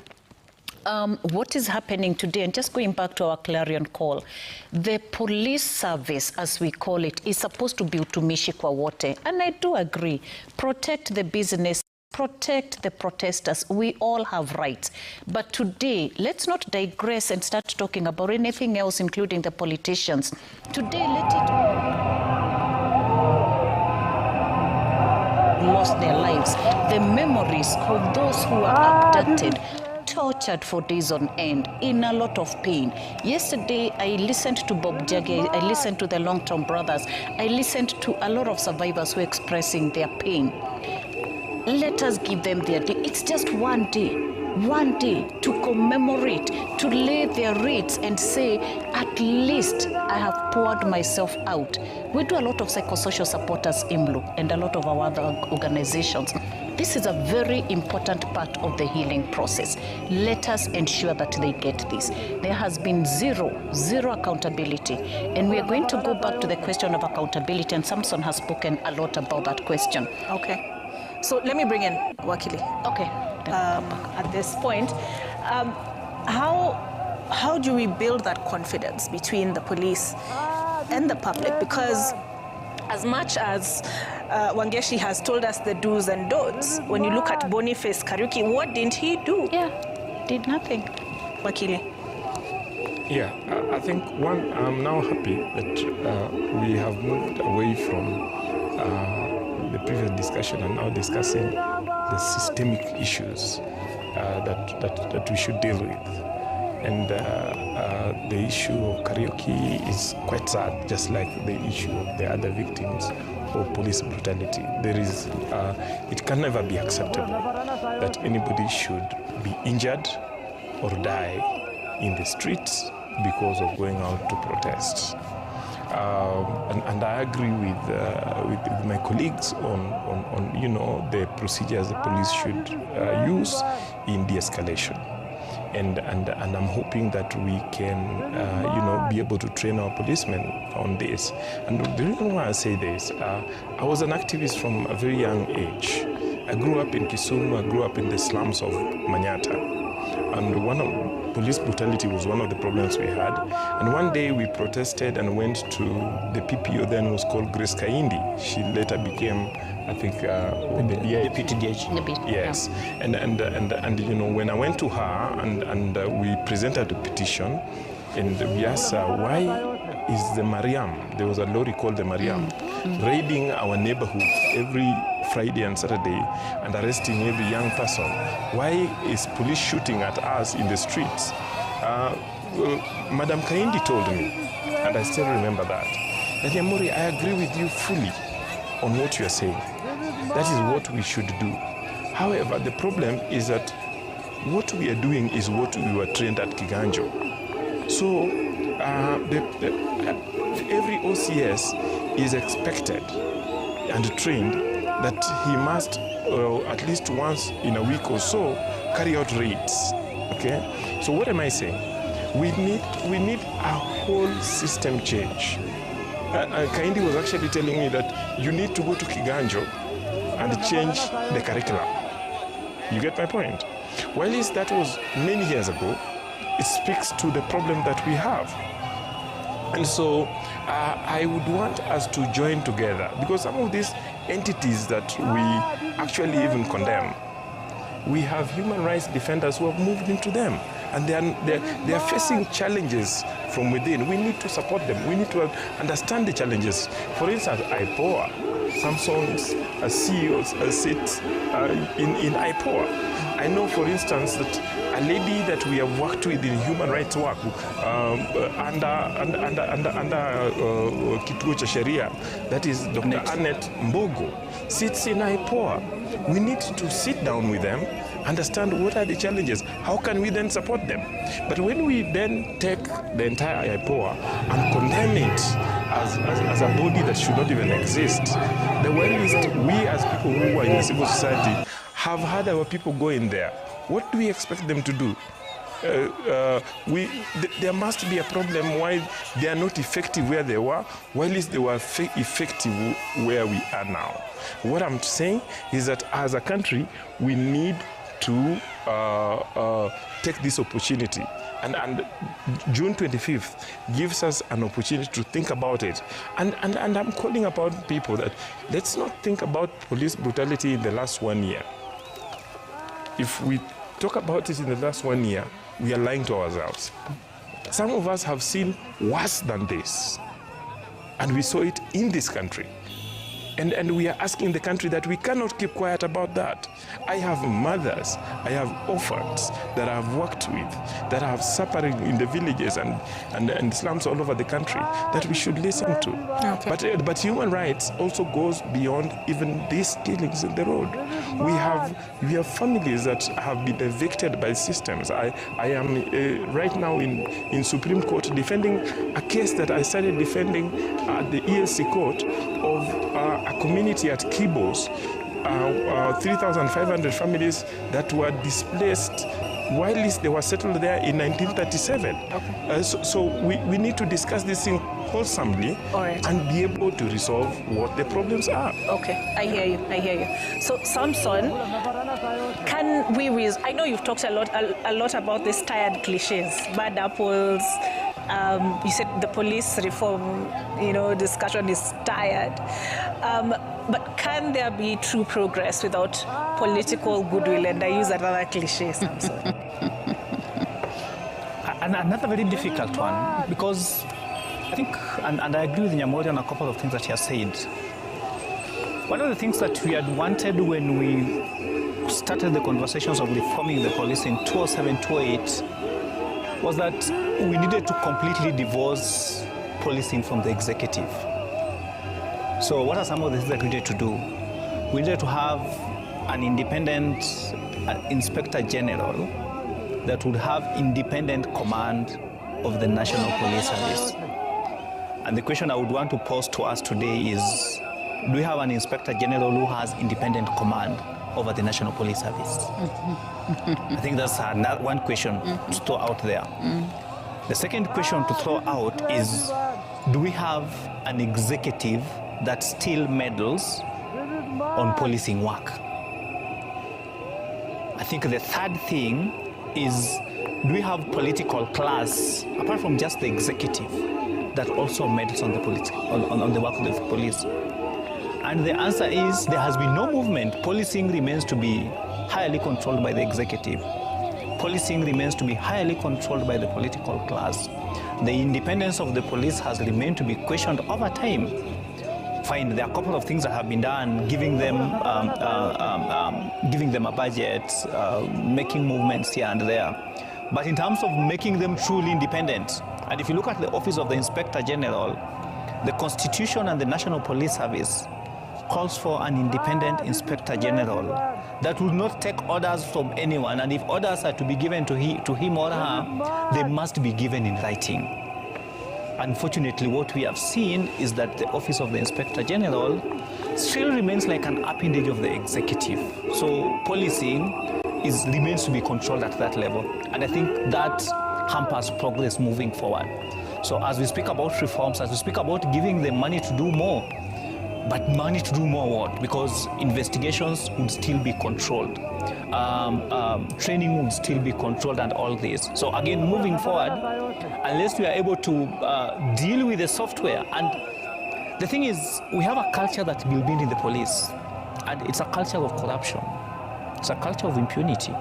what is happening today, and just going back to our clarion call, the police service, as we call it, is supposed to be utumishi kwa wote. And I do agree. Protect the business, protect the protesters. We all have rights. But today, let's not digress and start talking about anything else, including the politicians. Today, let it lost their lives. The memories of those who are abducted, tortured for days on end, in a lot of pain. Yesterday, I listened to Bob Jagge, I listened to the Long-Term Brothers, I listened to a lot of survivors who are expressing their pain. Let us give them their day. It's just one day to commemorate, to lay their wreaths and say, at least I have poured myself out. We do a lot of psychosocial support as IMLU and a lot of our other organizations. This is a very important part of the healing process. Let us ensure that they get this. There has been zero accountability. And we are going to go back to the question of accountability, and Samson has spoken a lot about that question. Okay. So let me bring in Wakili. Okay. At this point, how do we build that confidence between the police and the public? Because as much as Wangeshi has told us the do's and don'ts, when you look at Boniface Kariuki, what didn't he do? Yeah, did nothing. Wakili. Yeah, I think I'm now happy that we have moved away from the previous discussion and now discussing the systemic issues that we should deal with. And the issue of karaoke is quite sad, just like the issue of the other victims of police brutality. It can never be acceptable that anybody should be injured or die in the streets because of going out to protest. and I agree with my colleagues on the procedures the police should use in de-escalation. And I'm hoping that we can, be able to train our policemen on this. And the reason why I say this, I was an activist from a very young age. I grew up in Kisumu, I grew up in the slums of Manyatta. And police brutality was one of the problems we had. And one day we protested and went to the PPO, then was called Grace Kaindi. She later became, I think, the Deputy DH. Yes, and when I went to her and we presented a petition, and we asked her, why is the Mariam, there was a lorry called the Mariam, raiding our neighborhood every Friday and Saturday and arresting every young person? Why is police shooting at us in the streets? Madam Kaindi told me, and I still remember that Nyamuri, I agree with you fully on what you are saying. That is what we should do. However, the problem is that what we are doing is what we were trained at Kiganjo. So every OCS is expected and trained that he must at least once in a week or so carry out raids. Okay. So what am I saying? We need a whole system change. Kaindi was actually telling me that you need to go to Kiganjo and change the curriculum. You get my point? While that was many years ago, it speaks to the problem that we have. And so I would want us to join together, because some of these entities that we actually even condemn, we have human rights defenders who have moved into them, and they are facing challenges from within. We need to support them. We need to understand the challenges. For instance, IPOA, Samsung's CEOs sit in IPOA. I know, for instance, that a lady that we have worked with in human rights work under Kituo cha Sheria, that is Dr. Annette Mbogo, sits in IPOA. We need to sit down with them, understand what are the challenges, how can we then support them. But when we then take the entire IPOA and condemn it as a body that should not even exist, the way is we as people who are in the civil society have had our people go in there. What do we expect them to do? There must be a problem why they are not effective where they were, while they were effective where we are now. What I'm saying is that as a country, we need to take this opportunity. And June 25th gives us an opportunity to think about it. And I'm calling upon people that let's not think about police brutality in the last 1 year. If we talk about it in the last 1 year, we are lying to ourselves. Some of us have seen worse than this. And we saw it in this country. And we are asking the country that we cannot keep quiet about that. I have mothers, I have orphans that I have worked with, that are suffering in the villages and slums all over the country, that we should listen to. Okay. But human rights also goes beyond even these killings in the road. We have families that have been evicted by systems. I am right now in Supreme Court defending a case that I started defending at the ESC court of a community at Kibos, 3,500 families that were displaced while they were settled there in 1937. Okay. So we need to discuss this thing wholesomely and be able to resolve what the problems are. Okay, I hear you. So Samson, can we I know you've talked a lot about these tired cliches, bad apples. You said the police reform, discussion is tired. But can there be true progress without political goodwill? And I use another cliche, Samson. Another very difficult one, because I think, and I agree with Nyamori on a couple of things that he has said. One of the things that we had wanted when we started the conversations of reforming the police in 2007, 2008, was that we needed to completely divorce policing from the executive. So what are some of the things that we needed to do? We needed to have an independent inspector general that would have independent command of the National Police Service. And the question I would want to pose to us today is, do we have an Inspector General who has independent command over the National Police Service? I think that's one question to throw out there. The second question to throw out is, do we have an executive that still meddles on policing work? I think the third thing is, do we have political class, apart from just the executive, that also meddles on the on the work of the police? And the answer is, there has been no movement. Policing remains to be highly controlled by the executive. Policing remains to be highly controlled by the political class. The independence of the police has remained to be questioned over time. Fine, there are a couple of things that have been done, giving them a budget, making movements here and there. But in terms of making them truly independent, and if you look at the Office of the Inspector General, the Constitution and the National Police Service calls for an independent Inspector General that will not take orders from anyone, and if orders are to be given to him or her, they must be given in writing. Unfortunately, what we have seen is that the Office of the Inspector General still remains like an appendage of the executive. So policing remains to be controlled at that level, and I think that hampers progress moving forward. So as we speak about reforms, as we speak about giving them money to do more, but money to do more what? Because investigations would still be controlled. Training would still be controlled and all this. So again, moving forward, unless we are able to deal with the software, and the thing is, we have a culture that's built in the police, and it's a culture of corruption. It's a culture of impunity.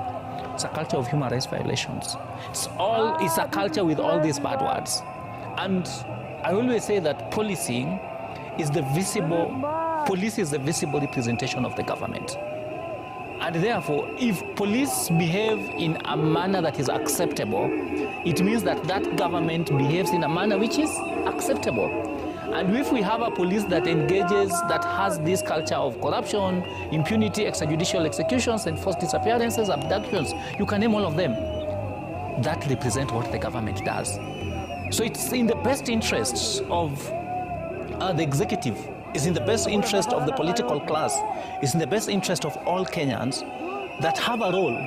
It's a culture of human rights violations. It's a culture with all these bad words. And I always say that policing is police is the visible representation of the government. And therefore, if police behave in a manner that is acceptable, it means that that government behaves in a manner which is acceptable. And if we have a police that has this culture of corruption, impunity, extrajudicial executions, and forced disappearances, abductions, you can name all of them, that represent what the government does. So it's in the best interests of the executive, it's in the best interest of the political class, it's in the best interest of all Kenyans that have a role,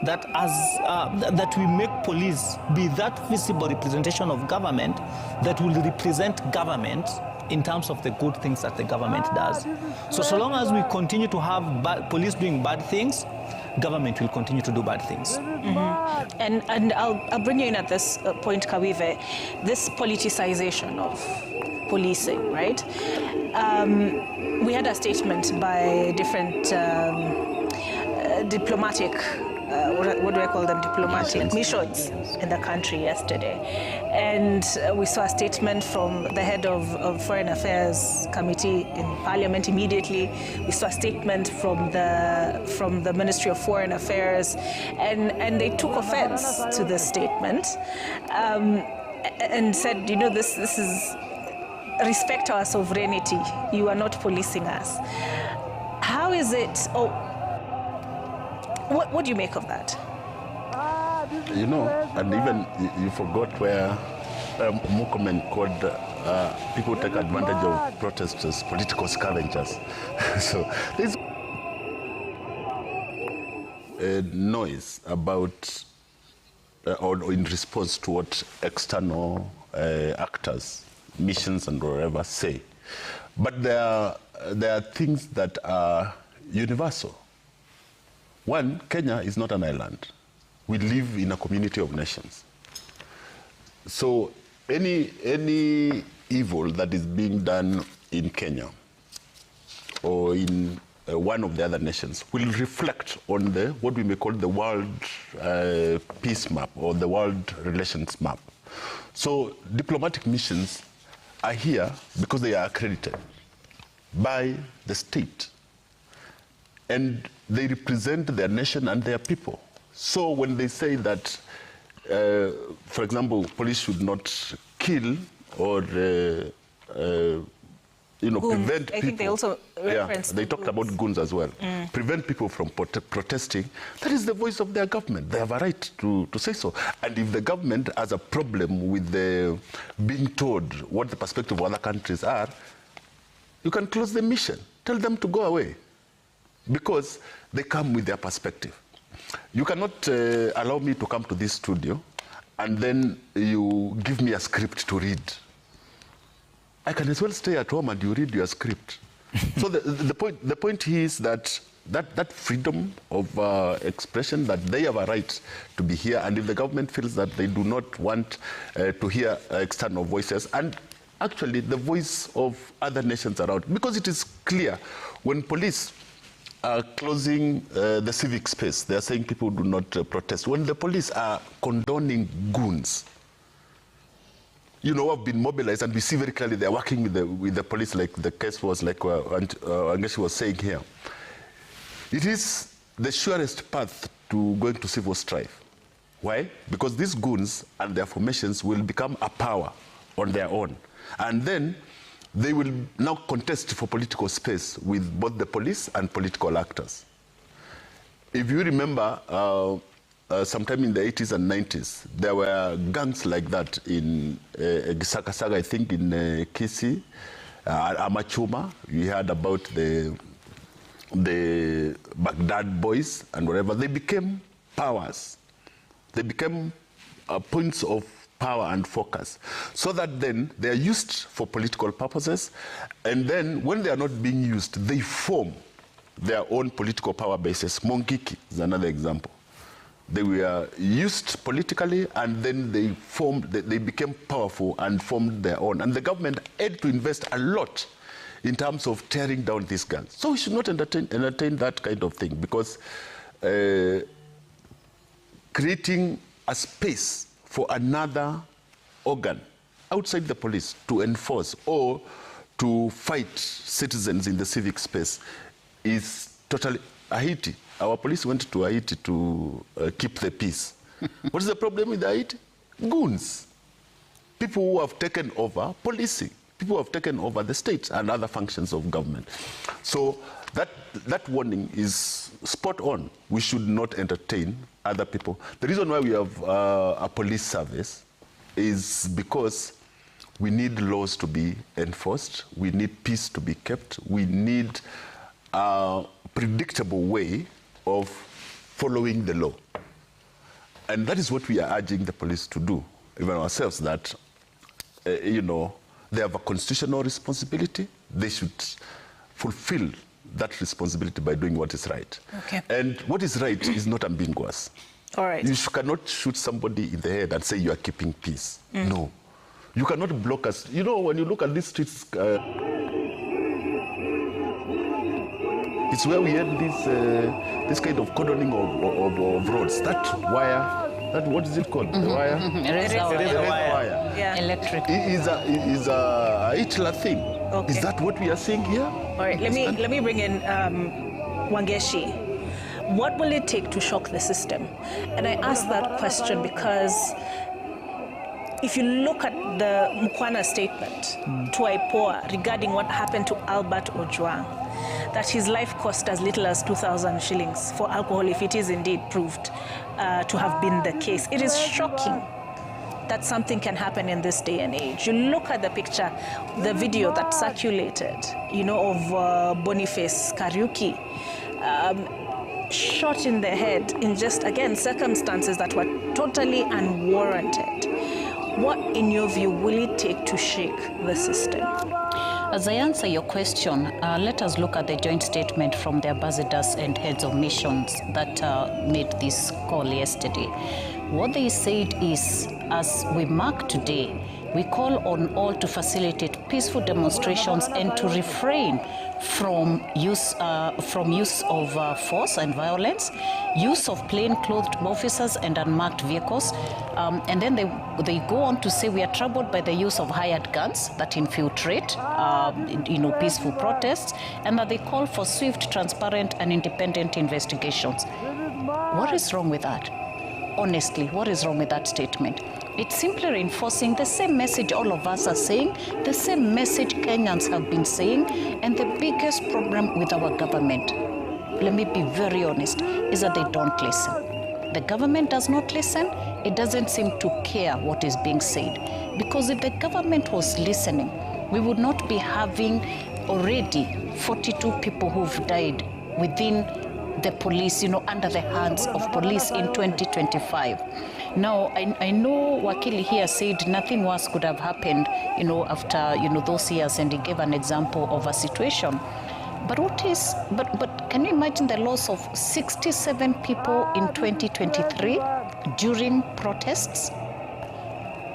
that we make police be that visible representation of government that will represent government in terms of the good things that the government does. So long as we continue to have police doing bad things, government will continue to do bad things. And I'll bring you in at this point, Kawive, this politicization of policing, right? We had a statement by different diplomatic, what do I call them, diplomatic missions in the country yesterday. And we saw a statement from the head of Foreign Affairs Committee in Parliament immediately. We saw a statement from the Ministry of Foreign Affairs, and they took offense to this statement and said, you know, this is, respect our sovereignty. You are not policing us. How is it? What do you make of that? You know, and even you forgot where Murkomen called people take advantage of protesters, political scavengers. So there's a noise about, or in response to what external actors, missions and whatever say. But there are things that are universal. One, Kenya is not an island. We live in a community of nations. So any evil that is being done in Kenya or in one of the other nations will reflect on what we may call the world peace map or the world relations map. So diplomatic missions are here because they are accredited by the state, and they represent their nation and their people. So when they say that, for example, police should not kill or Goons. prevent people. I think they also referenced they talked about goons as well. Prevent people from protesting. That is the voice of their government. They have a right to say so. And if the government has a problem with being told what the perspective of other countries are, you can close the mission. Tell them to go away. Because they come with their perspective. You cannot allow me to come to this studio and then you give me a script to read. I can as well stay at home and you read your script. So the point is that freedom of expression, that they have a right to be here, and if the government feels that they do not want to hear external voices, and actually the voice of other nations around, because it is clear when police are closing the civic space, they are saying people do not protest. When the police are condoning goons, have been mobilized, and we see very clearly they're working with the police, like the case was, like Angeshi was saying here. It is the surest path to going to civil strife. Why? Because these goons and their formations will become a power on their own. And then they will now contest for political space with both the police and political actors. If you remember, sometime in the 80s and 90s, there were gangs like that in Gisakasaga, I think in Kisii, Amachuma. We heard about the Baghdad boys and whatever. They became powers. They became points of power and focus, so that then they are used for political purposes, and then when they are not being used, they form their own political power bases. Mongiki is another example. They were used politically, and then they became powerful and formed their own. And the government had to invest a lot in terms of tearing down these gangs. So we should not entertain that kind of thing, because creating a space for another organ outside the police to enforce or to fight citizens in the civic space is totally Haiti. Our police went to Haiti to keep the peace. What is the problem with Haiti? Goons. People who have taken over policing. People who have taken over the state and other functions of government. So that warning is spot on. We should not entertain other people. The reason why we have a police service is because we need laws to be enforced. We need peace to be kept. We need a predictable way of following the law. And that is what we are urging the police to do, even ourselves, that, they have a constitutional responsibility. They should fulfill that responsibility by doing what is right. Okay. And what is right is not ambiguous. All right. You cannot shoot somebody in the head and say you are keeping peace. No. You cannot block us. When you look at these streets, it's where we had this kind of cordoning of roads. That wire, what is it called? The wire? Razor wire. Yeah. Electric. Is a Hitler thing. Okay. Is that what we are seeing here? All right, let me bring in Wangeshi. What will it take to shock the system? And I ask that question because if you look at the Mukwana statement to IPOA regarding what happened to Albert Ojwang, that his life cost as little as 2,000 shillings for alcohol, if it is indeed proved to have been the case, it is shocking that something can happen in this day and age. You look at the picture, the video that circulated, of Boniface Kariuki, shot in the head in just, again, circumstances that were totally unwarranted. What, in your view, will it take to shake the system? As I answer your question, let us look at the joint statement from the ambassadors and heads of missions that made this call yesterday. What they said is, as we mark today, we call on all to facilitate peaceful demonstrations and to refrain from use of force and violence, use of plain-clothed officers and unmarked vehicles. And then they go on to say we are troubled by the use of hired guns that infiltrate peaceful protests, and that they call for swift, transparent and independent investigations. What is wrong with that? honestly, what is wrong with that statement? It's simply reinforcing the same message all of us are saying, the same message Kenyans have been saying, and the biggest problem with our government, let me be very honest, is that they don't listen. The government does not listen. It doesn't seem to care what is being said. Because if the government was listening, we would not be having already 42 people who've died within the police, under the hands of police in 2025. Now, I know Wakili here said nothing worse could have happened, after, those years, and he gave an example of a situation. But but can you imagine the loss of 67 people in 2023 during protests?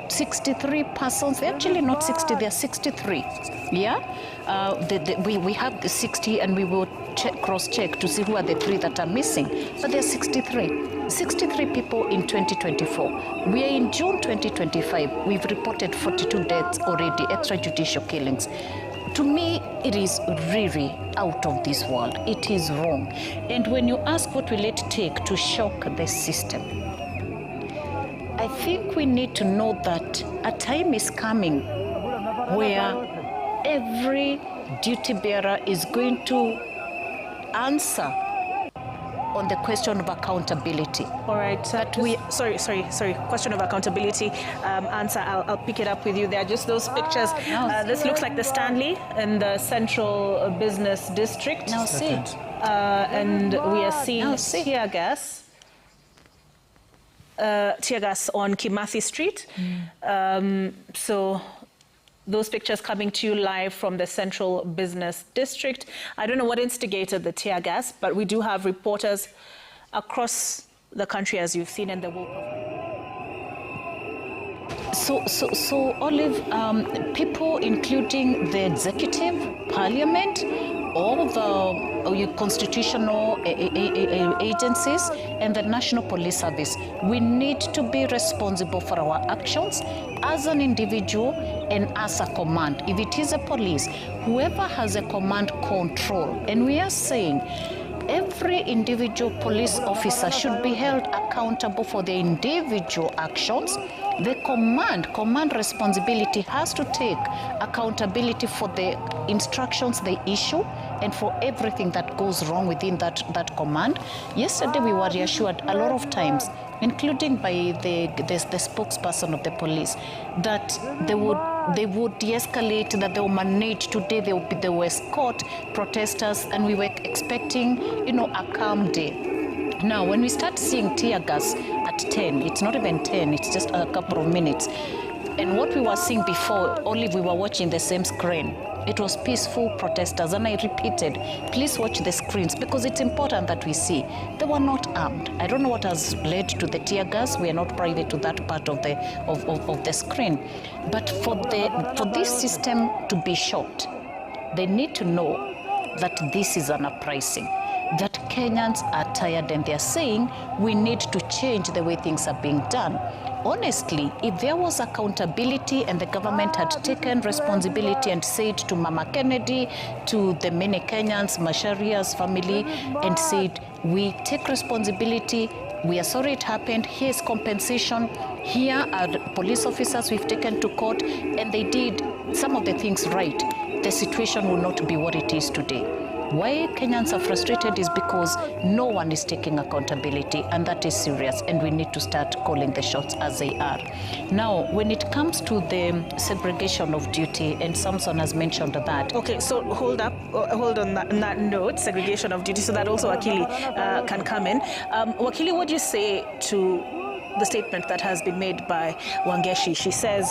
63 persons, they're actually not 60, they're 63. Yeah? We have the 60 and we will cross-check to see who are the 3 that are missing. But they're 63. 63 people in 2024. We are in June 2025. We've reported 42 deaths already, extrajudicial killings. To me, it is really out of this world. It is wrong. And when you ask what will it take to shock the system, I think we need to know that a time is coming where every duty bearer is going to answer on the question of accountability. All right. Sorry. Question of accountability. Answer. I'll pick it up with you. There are just those pictures. This looks like the Stanley in the Central Business District. Now see. And we are seeing tear gas. Tear gas on Kimathi Street. So those pictures coming to you live from the Central Business District. I don't know what instigated the tear gas, but we do have reporters across the country, as you've seen, and the will. So Olive, people, including the executive, parliament, all the constitutional agencies and the National Police Service, we need to be responsible for our actions as an individual and as a command. If it is a police, whoever has a command control, and we are saying every individual police officer should be held accountable for their individual actions. The command responsibility has to take accountability for the instructions they issue and for everything that goes wrong within that command. Yesterday we were reassured a lot of times, including by the spokesperson of the police, that they would de-escalate, that they will manage. Today they will escort protesters, and we were expecting, a calm day. Now, when we start seeing tear gas at 10, it's not even 10, it's just a couple of minutes. And what we were seeing before, only we were watching the same screen. It was peaceful protesters, and I repeated, please watch the screens, because it's important that we see. They were not armed. I don't know what has led to the tear gas. We are not privy to that part of the screen. But for this system to be shot, they need to know that this is an uprising, that Kenyans are tired, and they're saying we need to change the way things are being done. Honestly, if there was accountability and the government had taken responsibility and said to Mama Kennedy, to the many Kenyans, Masharia's family, and said, we take responsibility, we are sorry it happened, here's compensation, here are police officers we've taken to court, and they did some of the things right, the situation will not be what it is today. Why Kenyans are frustrated is because no one is taking accountability, and that is serious, and we need to start calling the shots as they are. Now, when it comes to the segregation of duty, and Samson has mentioned that. Okay, so hold on that note, segregation of duty, so that also Wakili can come in. Wakili, what do you say to the statement that has been made by Wangeshi? She says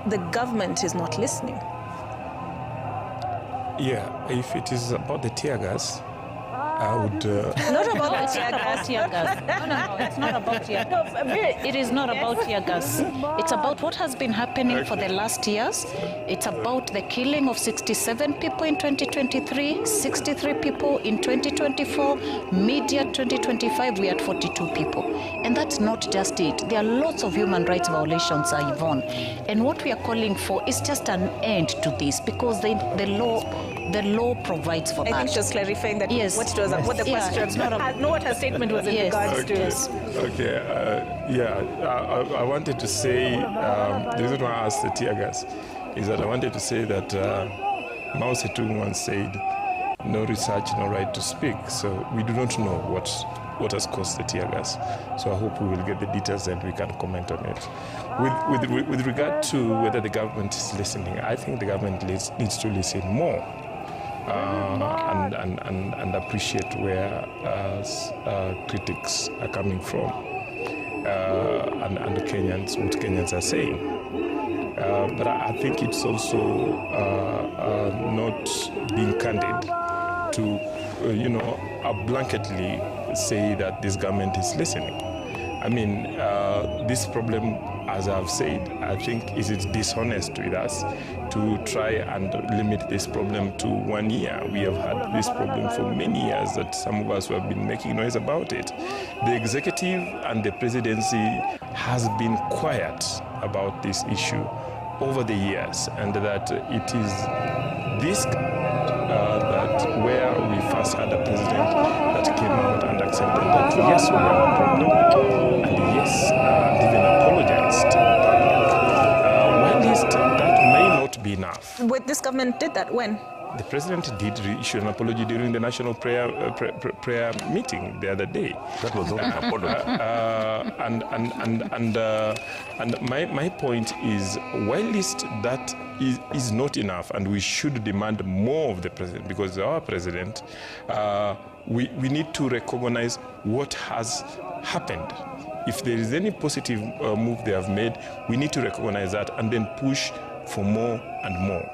the government is not listening. Yeah, if it is about the tear gas, I would... Not about tear gas. No, it's not about tear gas. It is not about tear gas. It's about what has been happening for the last years. It's about the killing of 67 people in 2023, 63 people in 2024, media 2025, we had 42 people. And that's not just it. There are lots of human rights violations, Yvonne. And what we are calling for is just an end to this, because the law provides for that. I think she was clarifying that Yes. what the question, it's not what her statement was in Yes. regards to. Okay. I wanted to say, the reason why I asked the tear gas is that I wanted to say that Mao Zedong once said, no research, no right to speak. So we do not know what has caused the tear gas. So I hope we will get the details and we can comment on it. With regard to whether the government is listening, I think the government needs to listen more and appreciate where critics are coming from and the Kenyans, what Kenyans are saying. But I think it's also not being candid to, blanketly say that this government is listening. I mean, this problem, as I've said, I think is it dishonest with us to try and limit this problem to 1 year. We have had this problem for many years that some of us who have been making noise about it. The executive and the presidency has been quiet about this issue over the years, and that it is this that where we first had a president that came out and accepted that yes, we have a problem, and yes, and even apologized. Well, that may not be enough. Wait, this government did that when? The president did issue an apology during the national prayer meeting the other day. That was not an apology. And my point is, while that is not enough, and we should demand more of the president, because our president, we need to recognize what has happened. If there is any positive move they have made, we need to recognize that and then push for more and more.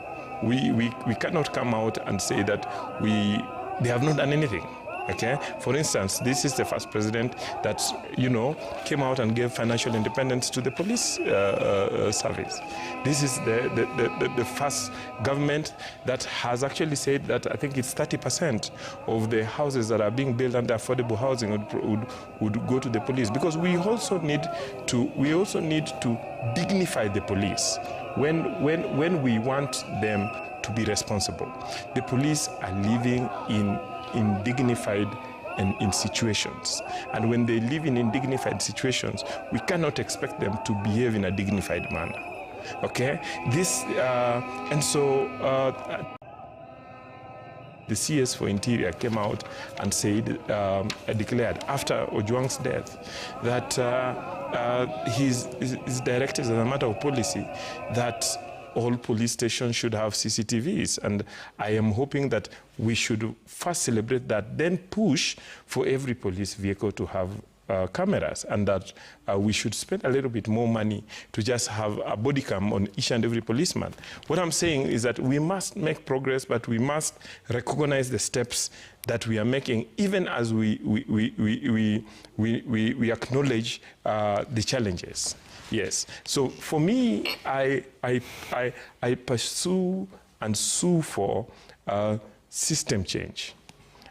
We cannot come out and say that they have not done anything. Okay. For instance, this is the first president that came out and gave financial independence to the police service. This is the first government that has actually said that I think it's 30% of the houses that are being built under affordable housing would go to the police, because we also need to dignify the police. When we want them to be responsible, the police are living in dignified and in situations, and when they live in dignified situations, we cannot expect them to behave in a dignified manner. Okay, the CS for Interior came out and said, declared after Ojwang's death that his directives as a matter of policy that all police stations should have CCTVs. And I am hoping that we should first celebrate that, then push for every police vehicle to have cameras, and that we should spend a little bit more money to just have a body cam on each and every policeman. What I'm saying is that we must make progress, but we must recognize the steps that we are making, even as we acknowledge the challenges. Yes. So for me, I pursue and sue for system change.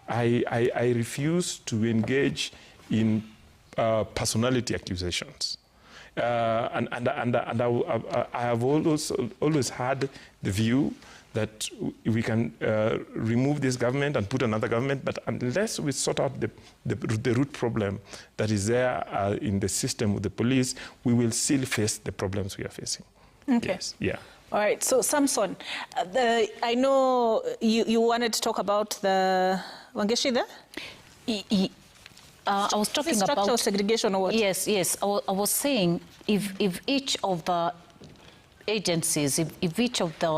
I refuse to engage in personality accusations. And I have always had the view that we can remove this government and put another government, but unless we sort out the root problem that is there in the system with the police, we will still face the problems we are facing. Okay. Yes. Yeah. All right. So, Samson, I know you wanted to talk about the Wangeshi there? I was talking about structural segregation or what? Yes. I was saying if each of the agencies, if each of the,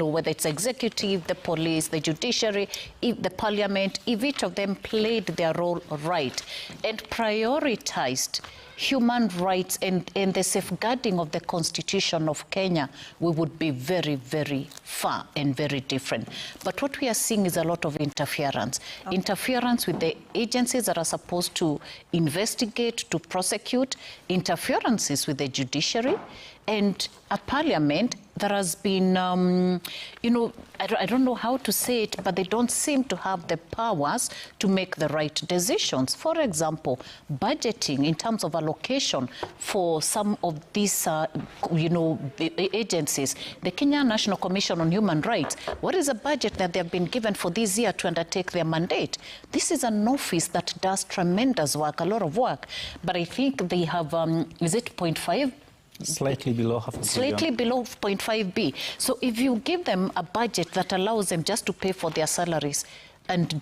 whether it's executive, the police, the judiciary, if the parliament, if each of them played their role right and prioritized human rights and the safeguarding of the Constitution of Kenya, we would be very, very far and very different. But what we are seeing is a lot of interference. Okay. Interference with the agencies that are supposed to investigate, to prosecute, interferences with the judiciary, And at Parliament, there has been, you know, I don't know how to say it, but they don't seem to have the powers to make the right decisions. For example, budgeting in terms of allocation for some of these, you know, agencies. The Kenya National Commission on Human Rights, what is the budget that they have been given for this year to undertake their mandate? This is an office that does tremendous work, a lot of work. But I think they have, is it 0.5? Slightly below half a billion. Slightly below 0.5B. So if you give them a budget that allows them just to pay for their salaries and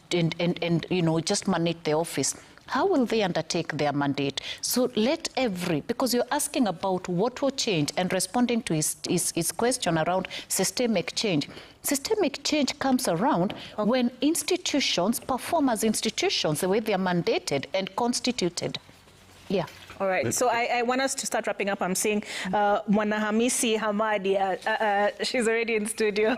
you know, just manage the office, how will they undertake their mandate? So let because you're asking about what will change and responding to his question around systemic change. Systemic change comes around when institutions perform as institutions the way they are mandated and constituted. Yeah. All right, so I want us to start wrapping up. I'm seeing Mwanahamisi Hamadi. She's already in studio.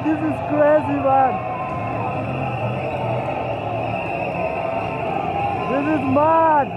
This is crazy, man. This is mad!